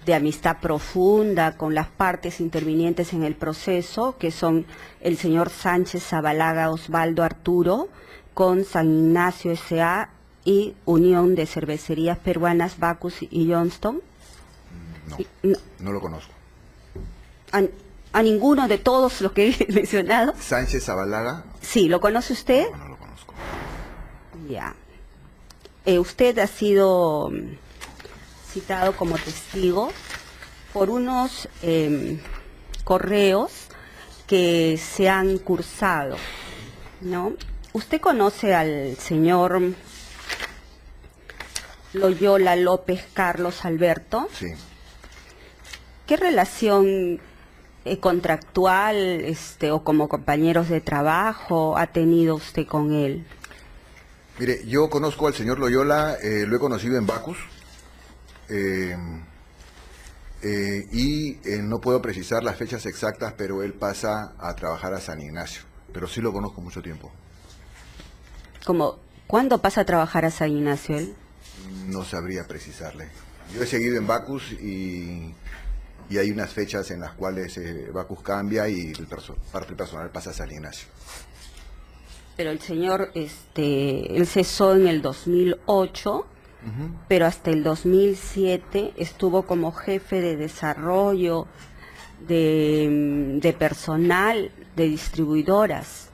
de amistad profunda con las partes intervinientes en el proceso, que son el señor Sánchez Zabalaga Osvaldo Arturo, con San Ignacio S.A. y Unión de Cervecerías Peruanas Bacus y Johnston? No lo conozco. ¿A ninguno de todos los que he mencionado? Sánchez Zabalaga. Sí, ¿lo conoce usted? No lo conozco. Ya. Usted ha sido citado como testigo por unos correos que se han cursado, ¿no? ¿Usted conoce al señor Loyola López Carlos Alberto? Sí. ¿Qué relación contractual o como compañeros de trabajo ha tenido usted con él? Mire, yo conozco al señor Loyola, lo he conocido en Bacus, y no puedo precisar las fechas exactas, pero él pasa a trabajar a San Ignacio, pero sí lo conozco mucho tiempo. ¿Cuándo pasa a trabajar a San Ignacio él? No sabría precisarle. Yo he seguido en Bacus y hay unas fechas en las cuales Bacus cambia y parte del personal pasa a San Ignacio. Pero el señor, él cesó en el 2008, pero hasta el 2007 estuvo como jefe de desarrollo de personal de distribuidoras.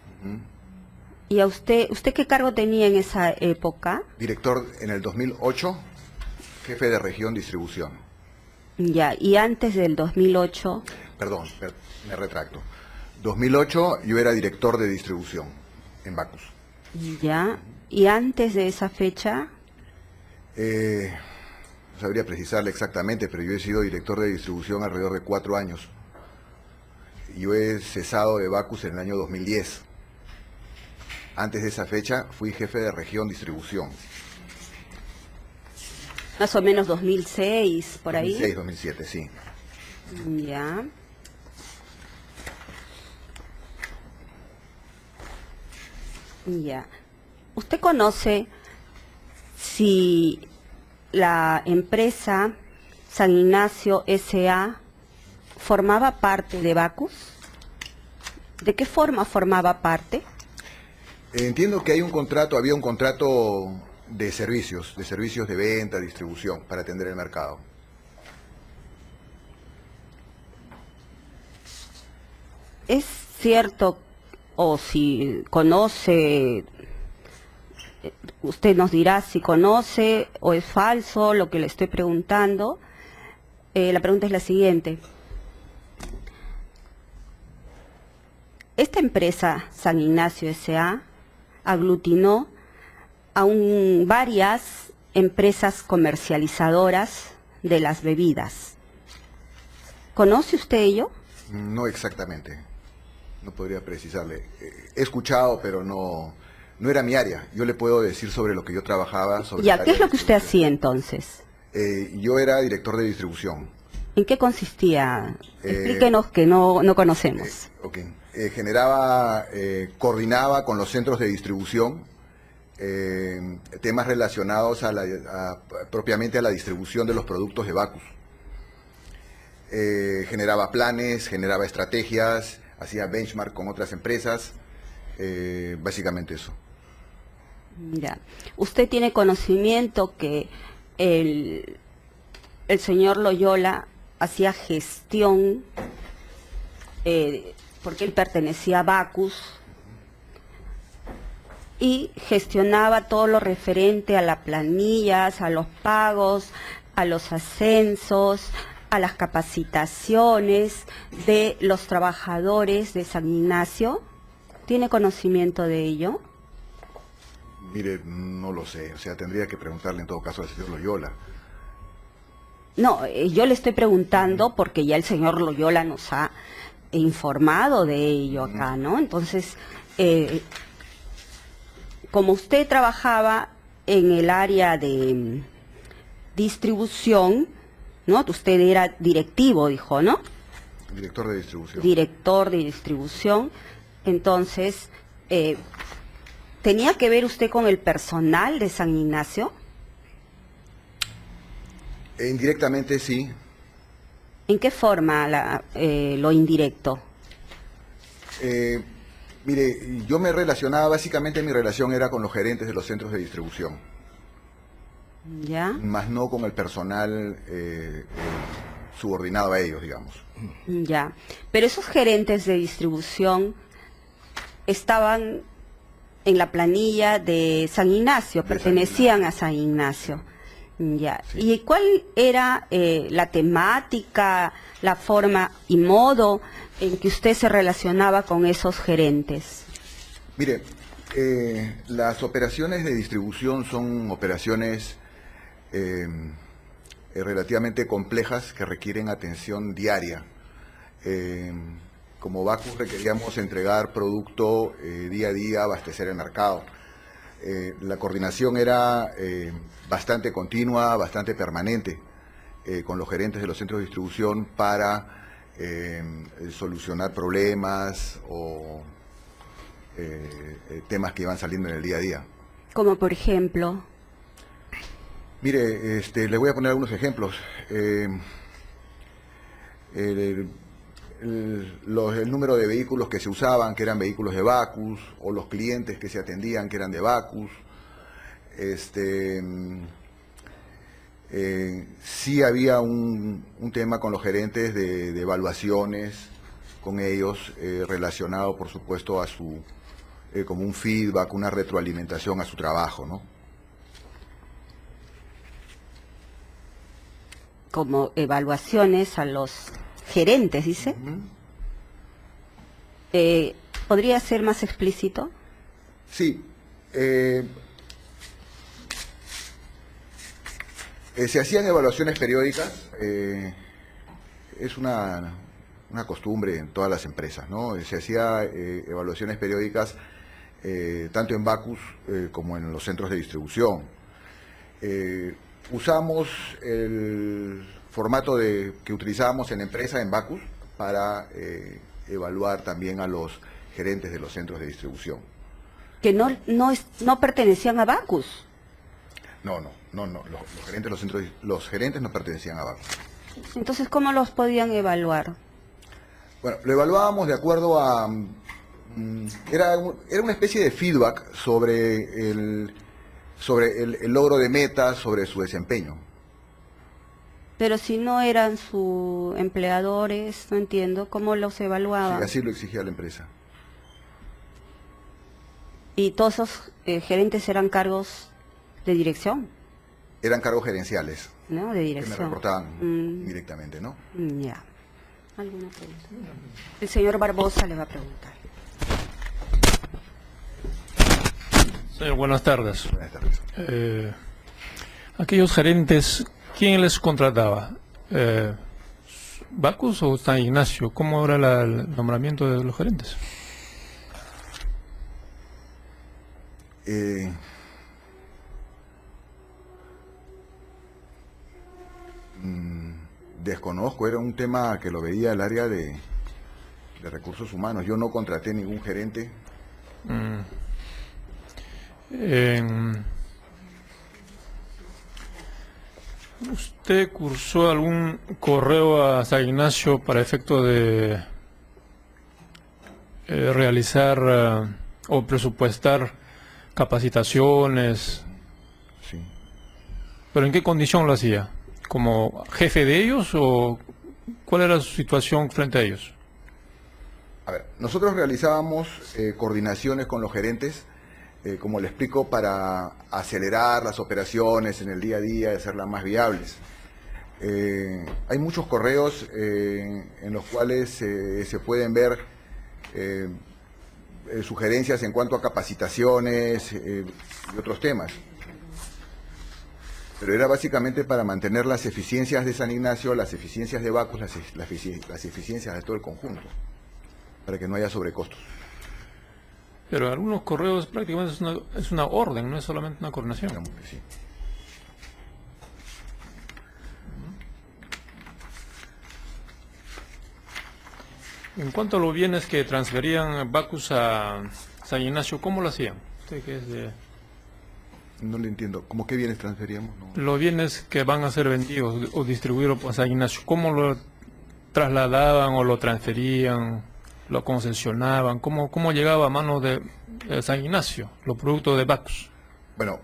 ¿Y a usted qué cargo tenía en esa época? Director en el 2008, jefe de región distribución. Ya, y antes del 2008... Perdón, me retracto. 2008 yo era director de distribución en Bacus. Ya, y antes de esa fecha... No sabría precisarle exactamente, pero yo he sido director de distribución alrededor de 4 años. Yo he cesado de Bacus en el año 2010. Antes de esa fecha fui jefe de región distribución. Más o menos 2006, por ahí. 2006, 2007, sí. Ya. Ya. ¿Usted conoce si la empresa San Ignacio S.A. formaba parte de Bacus? ¿De qué forma formaba parte? Entiendo que había un contrato de servicios de venta, distribución, para atender el mercado. ¿Es cierto, o si conoce, usted nos dirá si conoce o es falso lo que le estoy preguntando? La pregunta es la siguiente. Esta empresa, San Ignacio S.A., aglutinó a varias empresas comercializadoras de las bebidas. ¿Conoce usted ello? No exactamente. No podría precisarle. He escuchado, pero no era mi área. Yo le puedo decir sobre lo que yo trabajaba. Ya, ¿qué es lo que usted hacía entonces? Yo era director de distribución. ¿En qué consistía? Explíquenos que no conocemos. Coordinaba con los centros de distribución temas relacionados propiamente a la distribución de los productos de Bacus. Generaba planes, generaba estrategias, hacía benchmark con otras empresas, básicamente eso. Ya. ¿Usted tiene conocimiento que el señor Loyola hacía gestión, porque él pertenecía a Bacus, y gestionaba todo lo referente a las planillas, a los pagos, a los ascensos, a las capacitaciones de los trabajadores de San Ignacio? ¿Tiene conocimiento de ello? Mire, no lo sé, tendría que preguntarle en todo caso al señor Loyola. No, yo le estoy preguntando porque ya el señor Loyola nos ha informado de ello acá, ¿no? Entonces, como usted trabajaba en el área de distribución, ¿no? Usted era directivo, dijo, ¿no? Director de distribución. Director de distribución. Entonces, ¿tenía que ver usted con el personal de San Ignacio? Indirectamente sí. ¿En qué forma lo indirecto? Mire, yo me relacionaba, básicamente mi relación era con los gerentes de los centros de distribución, ¿Ya? más no con el personal subordinado a ellos, digamos. Ya. Pero esos gerentes de distribución estaban en la planilla de San Ignacio, pertenecían a San Ignacio. Ya. Sí. ¿Y cuál era la temática, la forma y modo en que usted se relacionaba con esos gerentes? Mire, las operaciones de distribución son operaciones relativamente complejas que requieren atención diaria. Como Bacus requeríamos entregar producto día a día, abastecer el mercado. La coordinación era bastante continua, bastante permanente con los gerentes de los centros de distribución para solucionar problemas o temas que iban saliendo en el día a día. Como por ejemplo. Mire, le voy a poner algunos ejemplos. El número de vehículos que se usaban, que eran vehículos de Bacus, o los clientes que se atendían, que eran de Bacus. Sí había un tema con los gerentes de evaluaciones con ellos, relacionado, por supuesto, a su como un feedback, una retroalimentación a su trabajo, ¿no? Como evaluaciones a los gerentes, dice. ¿Podría ser más explícito? Sí. Se hacían evaluaciones periódicas. Es una costumbre en todas las empresas, ¿no? Se hacía evaluaciones periódicas tanto en Bacus como en los centros de distribución. Usamos el formato que utilizábamos en la empresa, en Bacus, para evaluar también a los gerentes de los centros de distribución. Que no pertenecían a Bacus. No. Los gerentes no pertenecían a Bacus. Entonces, ¿cómo los podían evaluar? Bueno, lo evaluábamos de acuerdo a... Era una especie de feedback sobre el logro de metas, sobre su desempeño. Pero si no eran sus empleadores, no entiendo, ¿cómo los evaluaban? Sí, así lo exigía la empresa. ¿Y todos esos gerentes eran cargos de dirección? Eran cargos gerenciales. ¿No? De Que dirección. me reportaban directamente, ¿no? Ya. ¿Alguna pregunta? El señor Barbosa le va a preguntar. Señor, buenas tardes. Buenas tardes. Aquellos gerentes, ¿quién les contrataba? ¿Bacus o San Ignacio? ¿Cómo era el nombramiento de los gerentes? Desconozco, era un tema que lo veía el área de recursos humanos. Yo no contraté ningún gerente. ¿Usted cursó algún correo a San Ignacio para efecto de realizar o presupuestar capacitaciones? Sí. ¿Pero en qué condición lo hacía? ¿Como jefe de ellos o cuál era su situación frente a ellos? A ver, nosotros realizábamos coordinaciones con los gerentes, como le explico, para acelerar las operaciones en el día a día y hacerlas más viables. Hay muchos correos en los cuales se pueden ver sugerencias en cuanto a capacitaciones y otros temas. Pero era básicamente para mantener las eficiencias de San Ignacio, las eficiencias de Bacus, las eficiencias de todo el conjunto, para que no haya sobrecostos. Pero algunos correos prácticamente es una orden, no es solamente una coordinación. Digamos que sí. En cuanto a los bienes que transferían Bacus a San Ignacio, ¿cómo lo hacían? Usted que es de... No le entiendo. ¿Cómo qué bienes transferíamos? No. Los bienes que van a ser vendidos o distribuidos por San Ignacio, ¿cómo lo trasladaban o lo transferían, lo concesionaban? ¿Cómo llegaba a manos de San Ignacio, los productos de Bacus? Bueno,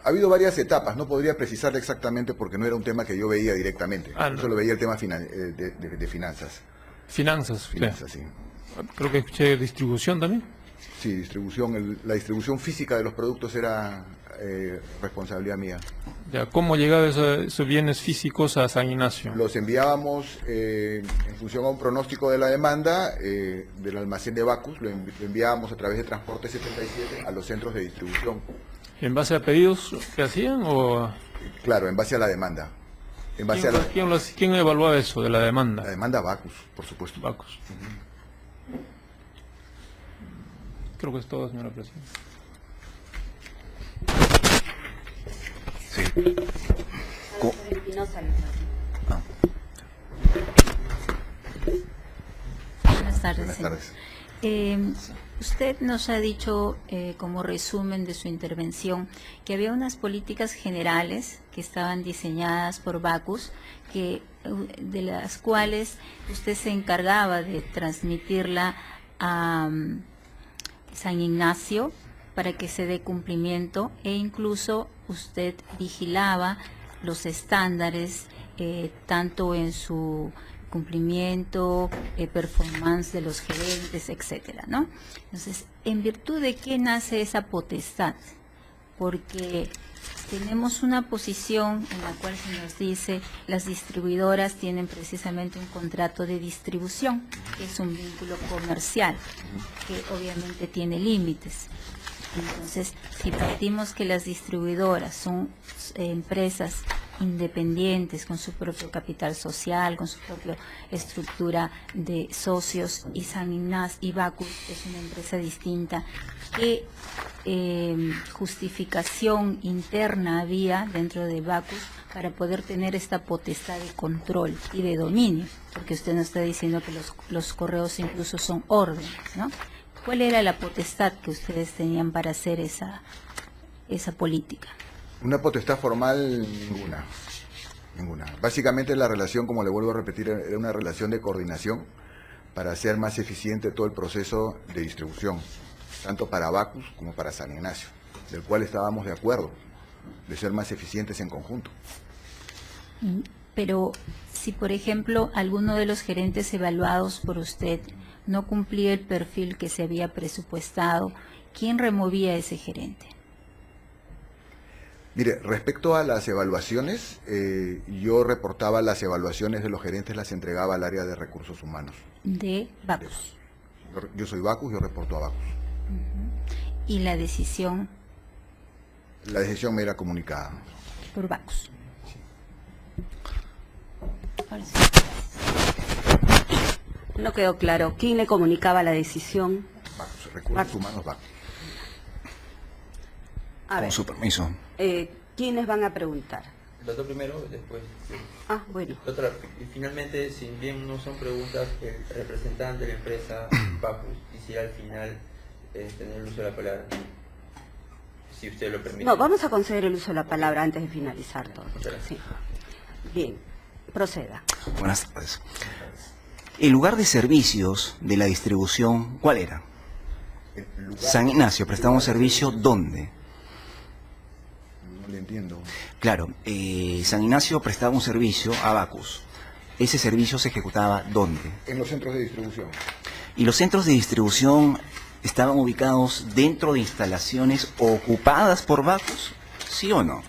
ha habido varias etapas. No podría precisarle exactamente porque no era un tema que yo veía directamente. No. Solo veía el tema de finanzas. Finanzas, Finanzas, sí. Creo que escuché distribución también. Sí, distribución. La distribución física de los productos era responsabilidad mía. Ya, ¿cómo llegaban esos bienes físicos a San Ignacio? Los enviábamos en función a un pronóstico de la demanda del almacén de Bacus, lo enviábamos a través de Transporte 77 a los centros de distribución. ¿En base a pedidos que hacían o...? Claro, en base a la demanda. En base ¿Quién evaluaba eso de la demanda? La demanda Bacus, por supuesto. Bacus. Creo que es todo, señora presidenta. Sí. Buenas tardes. Buenas tardes. Usted nos ha dicho, como resumen de su intervención, que había unas políticas generales que estaban diseñadas por Bacus, de las cuales usted se encargaba de transmitirla a San Ignacio para que se dé cumplimiento, e incluso usted vigilaba los estándares tanto en su cumplimiento, performance de los gerentes, etcétera, ¿no? Entonces, ¿en virtud de qué nace esa potestad? Porque tenemos una posición en la cual se nos dice las distribuidoras tienen precisamente un contrato de distribución, que es un vínculo comercial, que obviamente tiene límites. Entonces, si partimos que las distribuidoras son empresas independientes, con su propio capital social, con su propia estructura de socios, y San Ignacio y Bacus es una empresa distinta, ¿qué justificación interna había dentro de Bacus para poder tener esta potestad de control y de dominio? Porque usted nos está diciendo que los correos incluso son órdenes, ¿no? ¿Cuál era la potestad que ustedes tenían para hacer esa política? Una potestad formal, ninguna. Básicamente la relación, como le vuelvo a repetir, era una relación de coordinación para hacer más eficiente todo el proceso de distribución, tanto para Bacus como para San Ignacio, del cual estábamos de acuerdo, de ser más eficientes en conjunto. Pero si, por ejemplo, alguno de los gerentes evaluados por usted no cumplía el perfil que se había presupuestado, ¿quién removía a ese gerente? Mire, respecto a las evaluaciones, yo reportaba las evaluaciones de los gerentes, las entregaba al área de recursos humanos. De Bacus. Yo soy Bacus, yo reporto a Bacus. ¿Y la decisión? La decisión me era comunicada. Por Bacus. No quedó claro. ¿Quién le comunicaba la decisión? Bacus, recursos humanos, Bacus. A ver, Con su permiso. ¿quiénes van a preguntar? El doctor primero, después. Ah, bueno. Doctora, y finalmente, si bien no son preguntas, el representante de la empresa Bacus quisiera al final tener el uso de la palabra, si usted lo permite. No, vamos a conceder el uso de la palabra antes de finalizar todo. Muchas gracias. Sí. Bien, proceda. Buenas tardes. El lugar de servicios de la distribución, ¿cuál era? San Ignacio, ¿prestamos servicio dónde? No le entiendo. Claro, San Ignacio prestaba un servicio a Bacus. ¿Ese servicio se ejecutaba dónde? En los centros de distribución. ¿Y los centros de distribución estaban ubicados dentro de instalaciones ocupadas por Bacus? ¿Sí o no?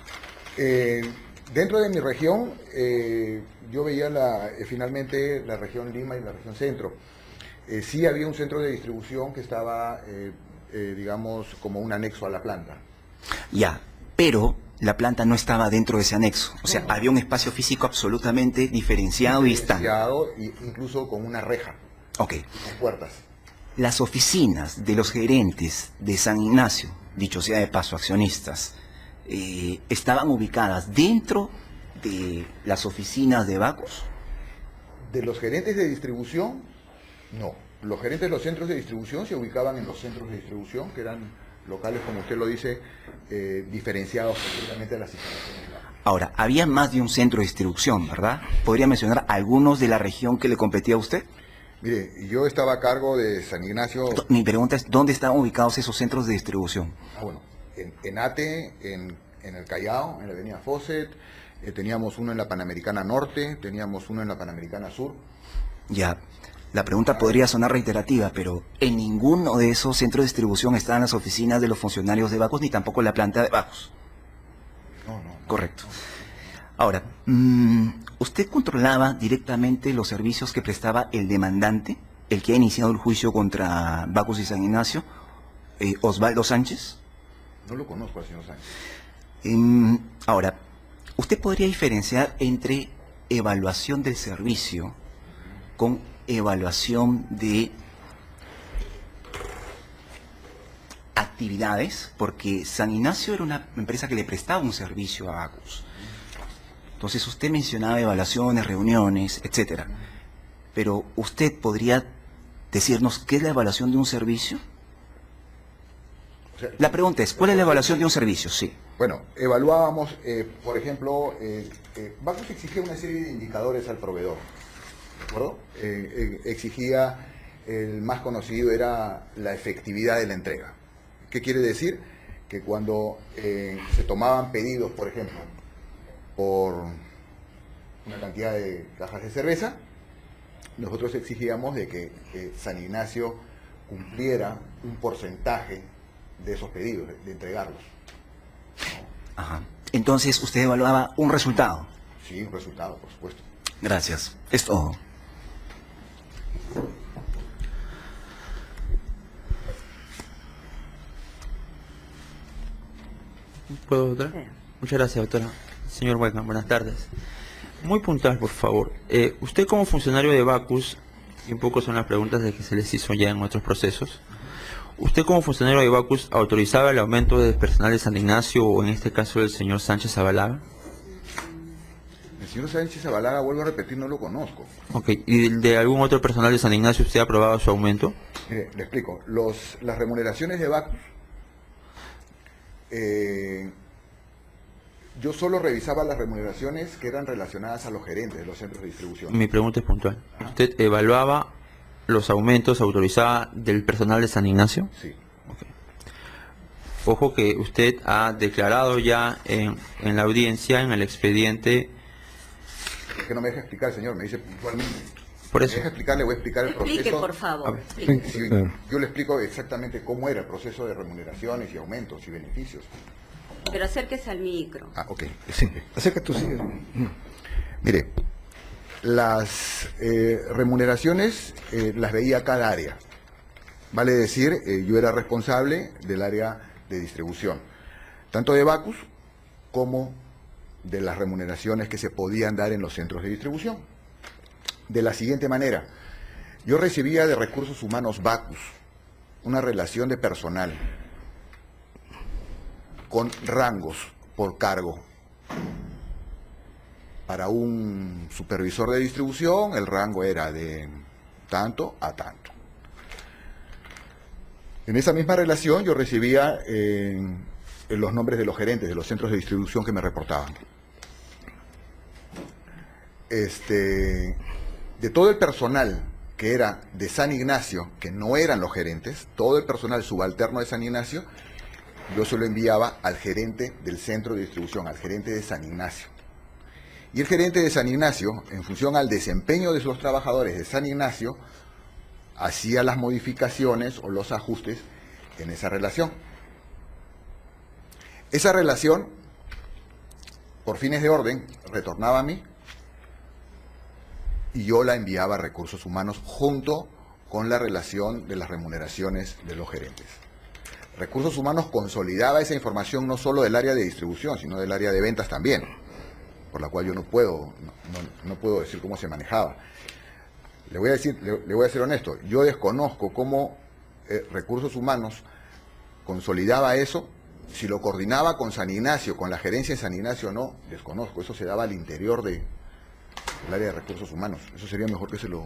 Dentro de mi región, yo veía finalmente la región Lima y la región Centro. Sí había un centro de distribución que estaba, digamos, como un anexo a la planta. Ya, pero la planta no estaba dentro de ese anexo. O sea, había un espacio físico absolutamente diferenciado y distante. Incluso con una reja, Ok. con puertas. Las oficinas de los gerentes de San Ignacio, dicho sea de paso, accionistas, estaban ubicadas dentro de las oficinas de Bacus. De los gerentes de distribución, no. Los gerentes de los centros de distribución se ubicaban en los centros de distribución, que eran locales, como usted lo dice, diferenciados completamente de las instalaciones. Ahora, había más de un centro de distribución, ¿verdad? ¿Podría mencionar algunos de la región que le competía a usted? Mire, yo estaba a cargo de San Ignacio. Mi pregunta es, ¿dónde estaban ubicados esos centros de distribución? Bueno, en Ate, en el Callao, en la avenida Fawcett, teníamos uno en la Panamericana Norte, teníamos uno en la Panamericana Sur. Ya, la pregunta podría sonar reiterativa, pero en ninguno de esos centros de distribución estaban las oficinas de los funcionarios de Bacus, ni tampoco la planta de Bacus. No. Correcto. Ahora, ¿usted controlaba directamente los servicios que prestaba el demandante, el que ha iniciado el juicio contra Bacus y San Ignacio, Osvaldo Sánchez? No lo conozco al señor Sánchez. Ahora, ¿usted podría diferenciar entre evaluación del servicio con evaluación de actividades? Porque San Ignacio era una empresa que le prestaba un servicio a Bacus. Entonces usted mencionaba evaluaciones, reuniones, etcétera. Pero ¿usted podría decirnos qué es la evaluación de un servicio? O sea, La pregunta es, ¿cuál es la evaluación de un servicio? Sí. bueno, evaluábamos, por ejemplo, Bacus exigía una serie de indicadores al proveedor, ¿de acuerdo? Exigía, el más conocido era la efectividad de la entrega. ¿Qué quiere decir? Que cuando se tomaban pedidos, por ejemplo, por una cantidad de cajas de cerveza, nosotros exigíamos de que San Ignacio cumpliera un porcentaje de esos pedidos, de entregarlos. Ajá. Entonces usted evaluaba un resultado. Sí, un resultado, por supuesto. Gracias. Es todo. ¿Puedo, doctora? Muchas gracias, doctora. Señor Hueca, buenas tardes. Muy puntual, por favor. Usted como funcionario de Bacus, y un poco son las preguntas de que se les hizo ya en otros procesos, ¿usted como funcionario de Bacus autorizaba el aumento de personal de San Ignacio o en este caso del señor Sánchez Zabalaga? El señor Sánchez Zabalaga, vuelvo a repetir, no lo conozco. Ok, ¿y de algún otro personal de San Ignacio usted aprobaba su aumento? Mire, le explico. Las remuneraciones de Bacus, yo solo revisaba las remuneraciones que eran relacionadas a los gerentes de los centros de distribución. Mi pregunta es puntual. ¿Usted evaluaba los aumentos, autorizaba del personal de San Ignacio? Sí. Ok. Ojo que usted ha declarado ya en la audiencia, en el expediente. Es que no me deja explicar, señor, me dice puntualmente. Por eso. Me deja explicar, le voy a explicar el proceso. Explique, por A favor. ver. Explique. Sí, yo le explico exactamente cómo era el proceso de remuneraciones y aumentos y beneficios. Pero acérquese al micro. Ah, ok. Sí, acerca tú, sí. Mire, las remuneraciones las veía cada área. Vale decir, yo era responsable del área de distribución, tanto de Bacus como de las remuneraciones que se podían dar en los centros de distribución. De la siguiente manera, yo recibía de Recursos Humanos Bacus una relación de personal con rangos por cargo. Para un supervisor de distribución, el rango era de tanto a tanto. En esa misma relación yo recibía los nombres de los gerentes de los centros de distribución que me reportaban. De todo el personal que era de San Ignacio, que no eran los gerentes, todo el personal subalterno de San Ignacio, yo se lo enviaba al gerente del centro de distribución, al gerente de San Ignacio. Y el gerente de San Ignacio, en función al desempeño de los trabajadores de San Ignacio, hacía las modificaciones o los ajustes en esa relación. Esa relación, por fines de orden, retornaba a mí y yo la enviaba a Recursos Humanos junto con la relación de las remuneraciones de los gerentes. Recursos Humanos consolidaba esa información no solo del área de distribución, sino del área de ventas también, por la cual yo no puedo decir cómo se manejaba. Le voy a ser honesto, yo desconozco cómo Recursos Humanos consolidaba eso, si lo coordinaba con San Ignacio, con la gerencia de San Ignacio o no, desconozco, eso se daba al interior del área de Recursos Humanos. Eso sería mejor que se lo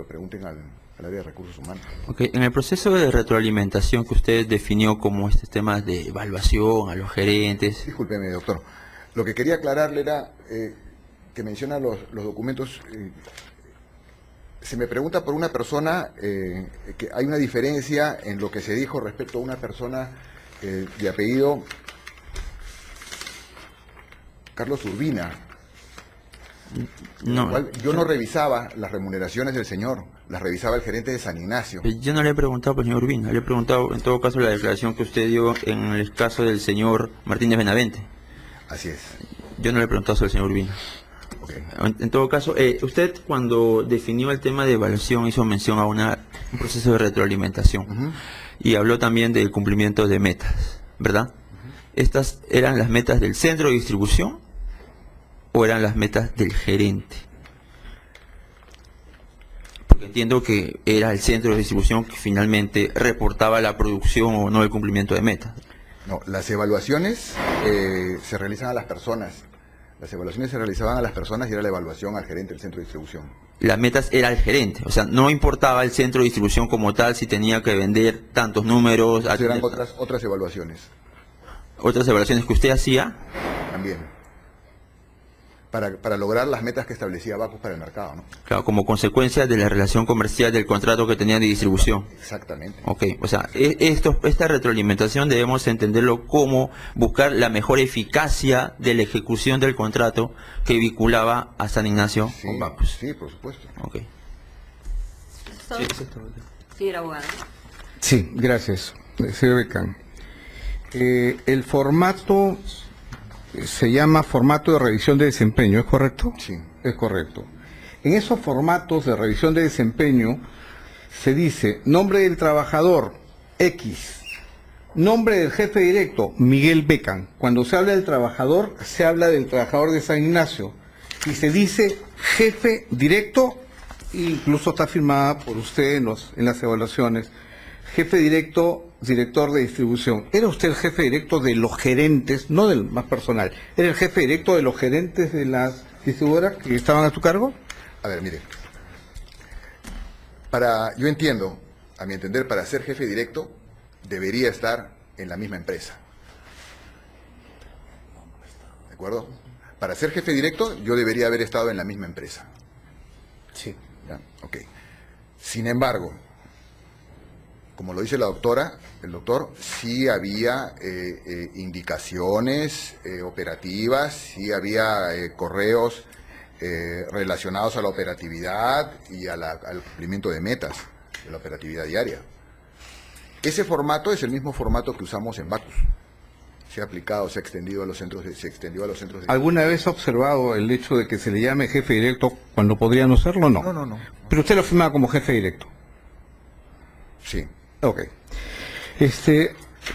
pregunten al área de Recursos Humanos. Okay. En el proceso de retroalimentación que usted definió como este tema de evaluación a los gerentes... Discúlpeme, doctor. Lo que quería aclararle era que menciona los documentos... se me pregunta por una persona que hay una diferencia en lo que se dijo respecto a una persona de apellido Carlos Urbina. No, yo no revisaba las remuneraciones del señor, las revisaba el gerente de San Ignacio. yo no le he preguntado por el señor Urbina, le he preguntado en todo caso la declaración que usted dio en el caso del señor Martínez Benavente. Así es. Yo no le he preguntado sobre el señor Urbina. Okay. En todo caso, usted cuando definió el tema de evaluación hizo mención a un proceso de retroalimentación y habló también del cumplimiento de metas, ¿verdad? ¿Estas eran las metas del centro de distribución o eran las metas del gerente? Porque entiendo que era el centro de distribución que finalmente reportaba la producción o no el cumplimiento de metas. No, las evaluaciones se realizan a las personas. Las evaluaciones se realizaban a las personas y era la evaluación al gerente del centro de distribución. Las metas era el gerente, o sea, no importaba el centro de distribución como tal si tenía que vender tantos números. Eran otras evaluaciones. Otras evaluaciones que usted hacía. También. Para lograr las metas que establecía Bacus para el mercado, ¿no? Claro, como consecuencia de la relación comercial del contrato que tenían de distribución. Exactamente. Ok, o sea, esta retroalimentación debemos entenderlo como buscar la mejor eficacia de la ejecución del contrato que vinculaba a San Ignacio con Bacus. Sí, por supuesto. Ok. Señor abogado. Sí, gracias, señor Becán. El formato se llama formato de revisión de desempeño, ¿es correcto? Sí. Es correcto. En esos formatos de revisión de desempeño se dice nombre del trabajador, X, nombre del jefe directo, Miguel Becán. Cuando se habla del trabajador, se habla del trabajador de San Ignacio y se dice jefe directo, incluso está firmada por usted en las evaluaciones, jefe directo, director de distribución. ¿Era usted el jefe directo de los gerentes, no del más personal, era el jefe directo de los gerentes de las distribuidoras que estaban a tu cargo? A ver, mire, yo entiendo, a mi entender, para ser jefe directo debería estar en la misma empresa. ¿De acuerdo? Para ser jefe directo yo debería haber estado en la misma empresa. Sí. ¿Ya? Ok. Sin embargo, como lo dice la doctora, el doctor, sí había indicaciones operativas, sí había correos relacionados a la operatividad y al cumplimiento de metas de la operatividad diaria. Ese formato es el mismo formato que usamos en Bacus. Se ha aplicado, se ha extendido a los centros de... ¿Alguna vez ha observado el hecho de que se le llame jefe directo cuando podría no serlo? No. No. Pero usted lo firma como jefe directo. Sí. Ok.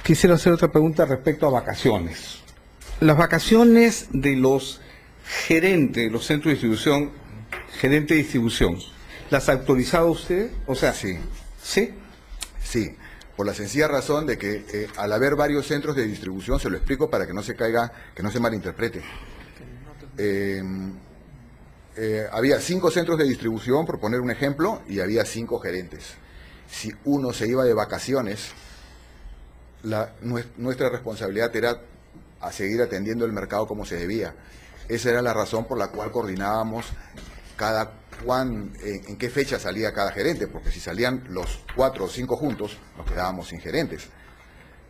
Quisiera hacer otra pregunta respecto a vacaciones. Las vacaciones de los gerentes de los centros de distribución, gerente de distribución, ¿las ha autorizado usted? O sea, sí. ¿Sí? Sí, por la sencilla razón de que al haber varios centros de distribución, se lo explico para que no se caiga, que no se malinterprete. Había 5 centros de distribución, por poner un ejemplo, y había 5 gerentes. Si uno se iba de vacaciones, nuestra responsabilidad era a seguir atendiendo el mercado como se debía. Esa era la razón por la cual coordinábamos en qué fecha salía cada gerente, porque si salían los 4 o 5 juntos, nos quedábamos sin gerentes.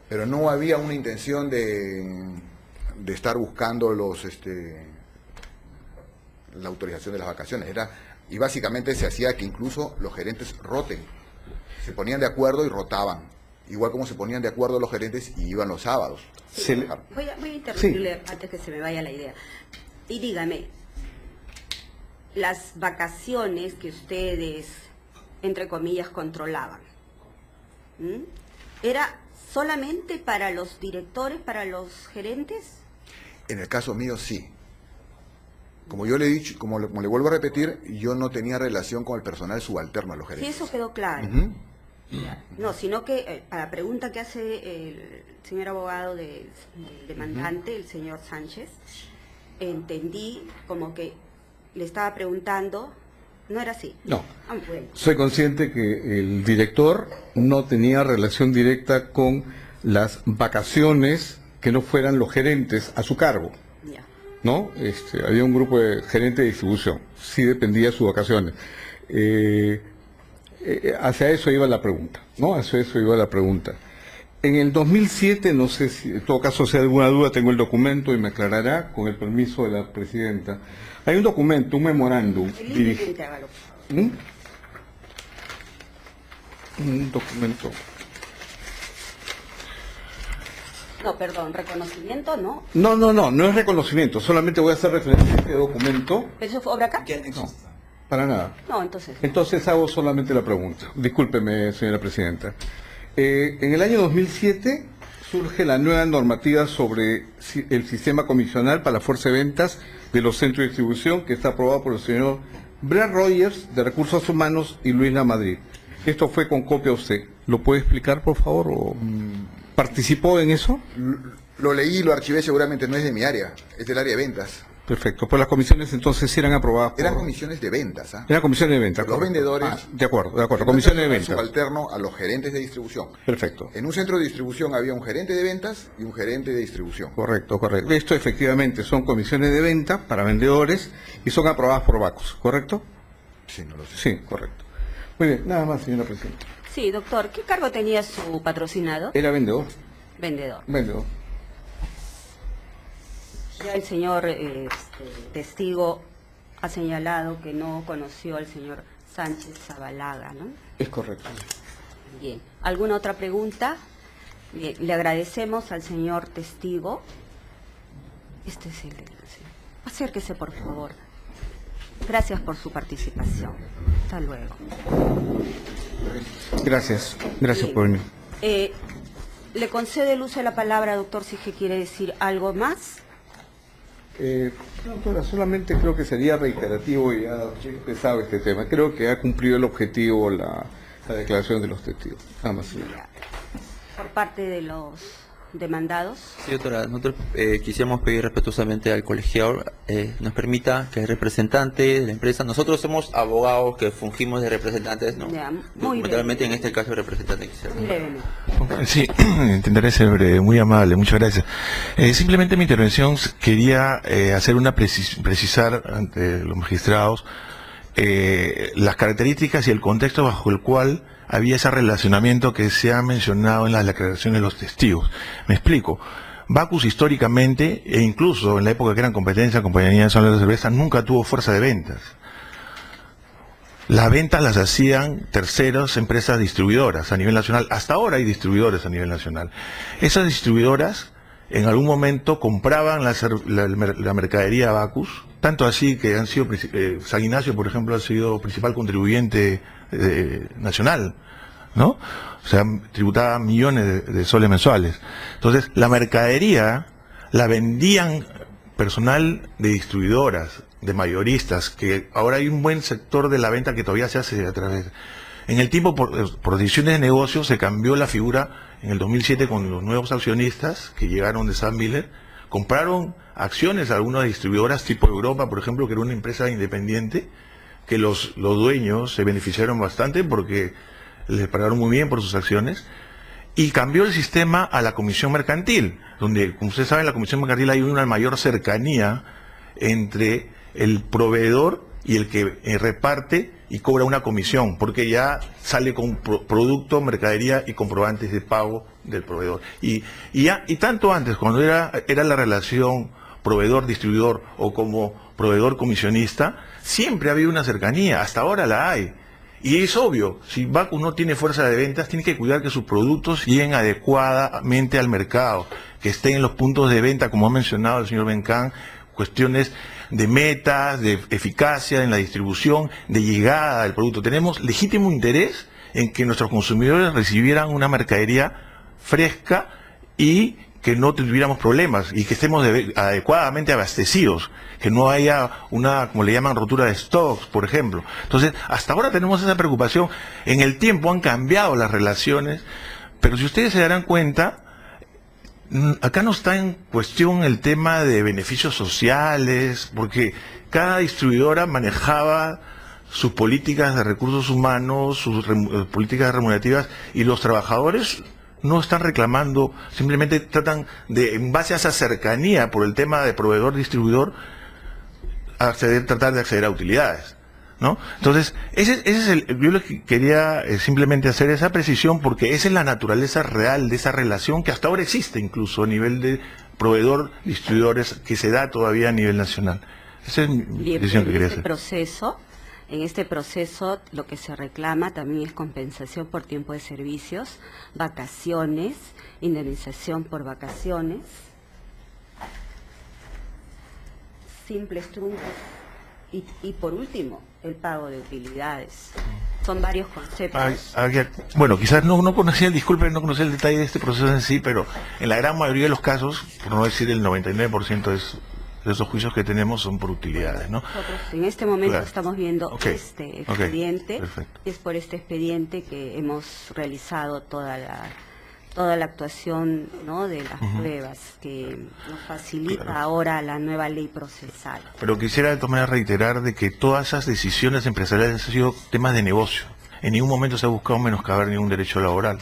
Pero no había una intención de estar buscando la autorización de las vacaciones. Y básicamente se hacía que incluso los gerentes roten. Se ponían de acuerdo y rotaban. Igual como se ponían de acuerdo los gerentes y iban los sábados. Voy a interrumpirle antes que se me vaya la idea. Y dígame, las vacaciones que ustedes, entre comillas, controlaban, ¿era ¿Solamente para los directores, para los gerentes? En el caso mío, sí. Como yo le he dicho, como le vuelvo a repetir, yo no tenía relación con el personal subalterno a los Sí, gerentes. eso quedó claro. Ujú. No, sino que a la pregunta que hace el señor abogado del demandante, el señor Sánchez, entendí como que le estaba preguntando, no era así. No. Ah, bueno. Soy consciente que el director no tenía relación directa con las vacaciones que no fueran los gerentes a su cargo, Ya. ¿no? Había un grupo de gerentes de distribución, sí dependía de sus vacaciones. Hacia eso iba la pregunta, ¿no? Hacia eso iba la pregunta. En el 2007, no sé si, en todo caso, si hay alguna duda, tengo el documento y me aclarará, con el permiso de la presidenta. Hay un documento, un memorándum dirigido. Un documento. No, perdón, reconocimiento, ¿no? No es reconocimiento, solamente voy a hacer referencia a este documento. ¿Pero eso fue obra acá? No, para nada. No, entonces. Entonces hago solamente la pregunta. Discúlpeme, señora presidenta. En el año 2007 surge la nueva normativa sobre el sistema comisional para la fuerza de ventas de los centros de distribución, que está aprobado por el señor Brad Rogers, de Recursos Humanos, y Luis Lamadrid. Esto fue con copia a usted. ¿Lo puede explicar, por favor? ¿O participó en eso? Lo leí, lo archivé, seguramente no es de mi área, es del área de ventas. Perfecto. Pues las comisiones entonces sí eran aprobadas por... Eran comisiones de ventas, ¿ah? Eran comisiones de ventas. Los vendedores... De acuerdo. Comisiones de ventas. Subalterno a los gerentes de distribución. Perfecto. En un centro de distribución había un gerente de ventas y un gerente de distribución. Correcto. Esto efectivamente son comisiones de venta para vendedores y son aprobadas por Bacus, ¿correcto? Sí, no lo sé. Sí, correcto. Muy bien, nada más, señora presidenta. Sí, doctor, ¿qué cargo tenía su patrocinado? Era vendedor. Vendedor. Ya el señor testigo ha señalado que no conoció al señor Sánchez Zabalaga, ¿no? Es correcto. Bien. ¿Alguna otra pregunta? Bien, le agradecemos al señor testigo. Este es el del señor. Acérquese, por favor. Gracias por su participación. Hasta luego. Gracias Bien. por venir. Le concedo el uso de la palabra, doctor, si es que quiere decir algo más. Doctora, solamente creo que sería reiterativo y ya he expresado este tema. Creo que ha cumplido el objetivo la declaración de los testigos. Nada más, señora. Por parte de los demandados. Sí, doctora, nosotros quisiéramos pedir respetuosamente al colegiado nos permita que el representante de la empresa, nosotros somos abogados que fungimos de representantes, ¿no? Ya, muy Lamentablemente en este caso el representante quisiera. Brevemente. Sí, intentaré ser breve, muy amable, muchas gracias. Simplemente mi intervención quería hacer precisar ante los magistrados las características y el contexto bajo el cual había ese relacionamiento que se ha mencionado en las declaraciones de los testigos. Me explico. Bacus históricamente, e incluso en la época que eran competencia, Compañía Nacional de Cerveza, nunca tuvo fuerza de ventas. Las ventas las hacían terceras empresas distribuidoras a nivel nacional. Hasta ahora hay distribuidores a nivel nacional. Esas distribuidoras en algún momento compraban la mercadería Bacus, tanto así que han sido, San Ignacio, por ejemplo, ha sido principal contribuyente nacional, ¿no? O sea, tributaba millones de soles mensuales. Entonces, la mercadería la vendían personal de distribuidoras, de mayoristas, que ahora hay un buen sector de la venta que todavía se hace a través. En el tiempo, por decisiones de negocio, se cambió la figura en el 2007 con los nuevos accionistas que llegaron de Sam Miller, compraron acciones a algunas distribuidoras tipo Europa, por ejemplo, que era una empresa independiente, que los dueños se beneficiaron bastante porque les pagaron muy bien por sus acciones, y cambió el sistema a la comisión mercantil, donde, como ustedes saben, en la comisión mercantil hay una mayor cercanía entre el proveedor y el que reparte y cobra una comisión, porque ya sale con producto, mercadería y comprobantes de pago del proveedor. Y tanto antes, cuando era la relación proveedor-distribuidor o como proveedor-comisionista, siempre había una cercanía, hasta ahora la hay. Y es obvio, si Bacus no tiene fuerza de ventas, tiene que cuidar que sus productos lleguen adecuadamente al mercado, que estén en los puntos de venta, como ha mencionado el señor Bencán, cuestiones de metas, de eficacia en la distribución, de llegada del producto. Tenemos legítimo interés en que nuestros consumidores recibieran una mercadería fresca y que no tuviéramos problemas y que estemos adecuadamente abastecidos, que no haya una, como le llaman, rotura de stocks, por ejemplo. Entonces, hasta ahora tenemos esa preocupación. En el tiempo han cambiado las relaciones, pero si ustedes se darán cuenta, acá no está en cuestión el tema de beneficios sociales, porque cada distribuidora manejaba sus políticas de recursos humanos, sus políticas remunerativas, y los trabajadores no están reclamando, simplemente tratan de, en base a esa cercanía por el tema de proveedor-distribuidor, tratar de acceder a utilidades, ¿no? Entonces, yo les quería simplemente hacer esa precisión, porque esa es la naturaleza real de esa relación que hasta ahora existe, incluso a nivel de proveedor-distribuidores, que se da todavía a nivel nacional. Esa es mi decisión que quería hacer. En este proceso lo que se reclama también es compensación por tiempo de servicios, vacaciones, indemnización por vacaciones, simples truncos y por último el pago de utilidades. Son varios conceptos. Bueno, quizás no conocía, disculpen, no conocía el detalle de este proceso en sí, pero en la gran mayoría de los casos, por no decir el 99% de esos juicios que tenemos son por utilidades, ¿no? Nosotros en este momento estamos viendo este expediente, perfecto. y es por este expediente que hemos realizado toda la actuación, ¿no?, de las pruebas que nos facilita ahora la nueva ley procesal. Pero quisiera de todas maneras reiterar de que todas esas decisiones empresariales han sido temas de negocio. En ningún momento se ha buscado menoscabar ningún derecho laboral.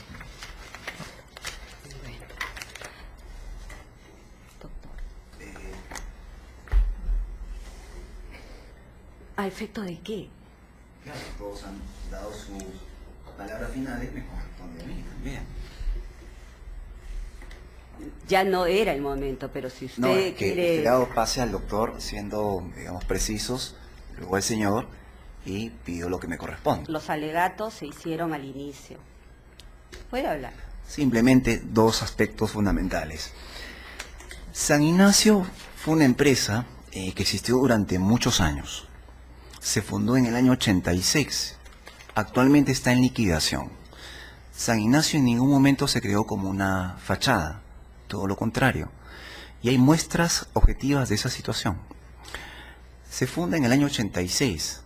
¿A efecto de qué? Claro, todos han dado sus palabras finales, me corresponde a mí también. Ya no era el momento, pero si usted No, es que quiere... usted ha dado pase al doctor siendo, digamos, precisos, luego el señor, y pidió lo que me corresponde. Los alegatos se hicieron al inicio. ¿Puede hablar? Simplemente dos aspectos fundamentales. San Ignacio fue una empresa que existió durante muchos años. Se fundó en el año 86. Actualmente está en liquidación. San Ignacio en ningún momento se creó como una fachada, todo lo contrario. Y hay muestras objetivas de esa situación. Se funda en el año 86.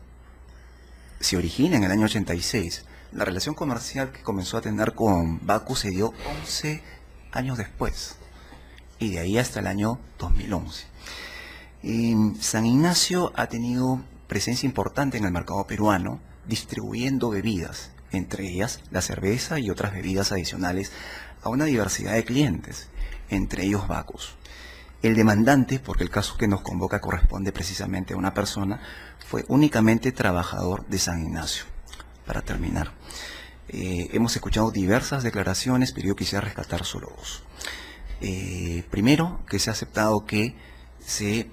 Se origina en el año 86. La relación comercial que comenzó a tener con Bacus se dio 11 años después. Y de ahí hasta el año 2011. San Ignacio ha tenido presencia importante en el mercado peruano, distribuyendo bebidas, entre ellas la cerveza y otras bebidas adicionales, a una diversidad de clientes, entre ellos Bacus. El demandante, porque el caso que nos convoca corresponde precisamente a una persona, fue únicamente trabajador de San Ignacio. Para terminar, hemos escuchado diversas declaraciones, pero yo quisiera rescatar solo dos. Primero, que se ha aceptado que se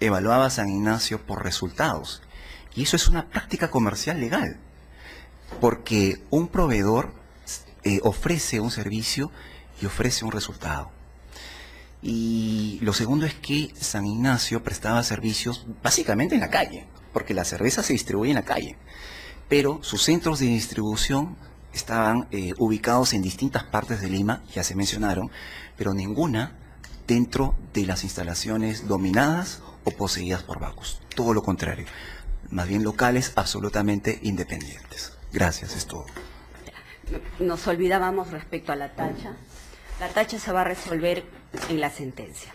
evaluaba a San Ignacio por resultados. Y eso es una práctica comercial legal, porque un proveedor ofrece un servicio y ofrece un resultado. Y lo segundo es que San Ignacio prestaba servicios básicamente en la calle, porque la cerveza se distribuye en la calle, pero sus centros de distribución estaban ubicados en distintas partes de Lima, ya se mencionaron, pero ninguna dentro de las instalaciones dominadas o poseídas por Bacus. Todo lo contrario, más bien locales absolutamente independientes. Gracias, es todo. Nos olvidábamos respecto a la tacha. La tacha se va a resolver en la sentencia.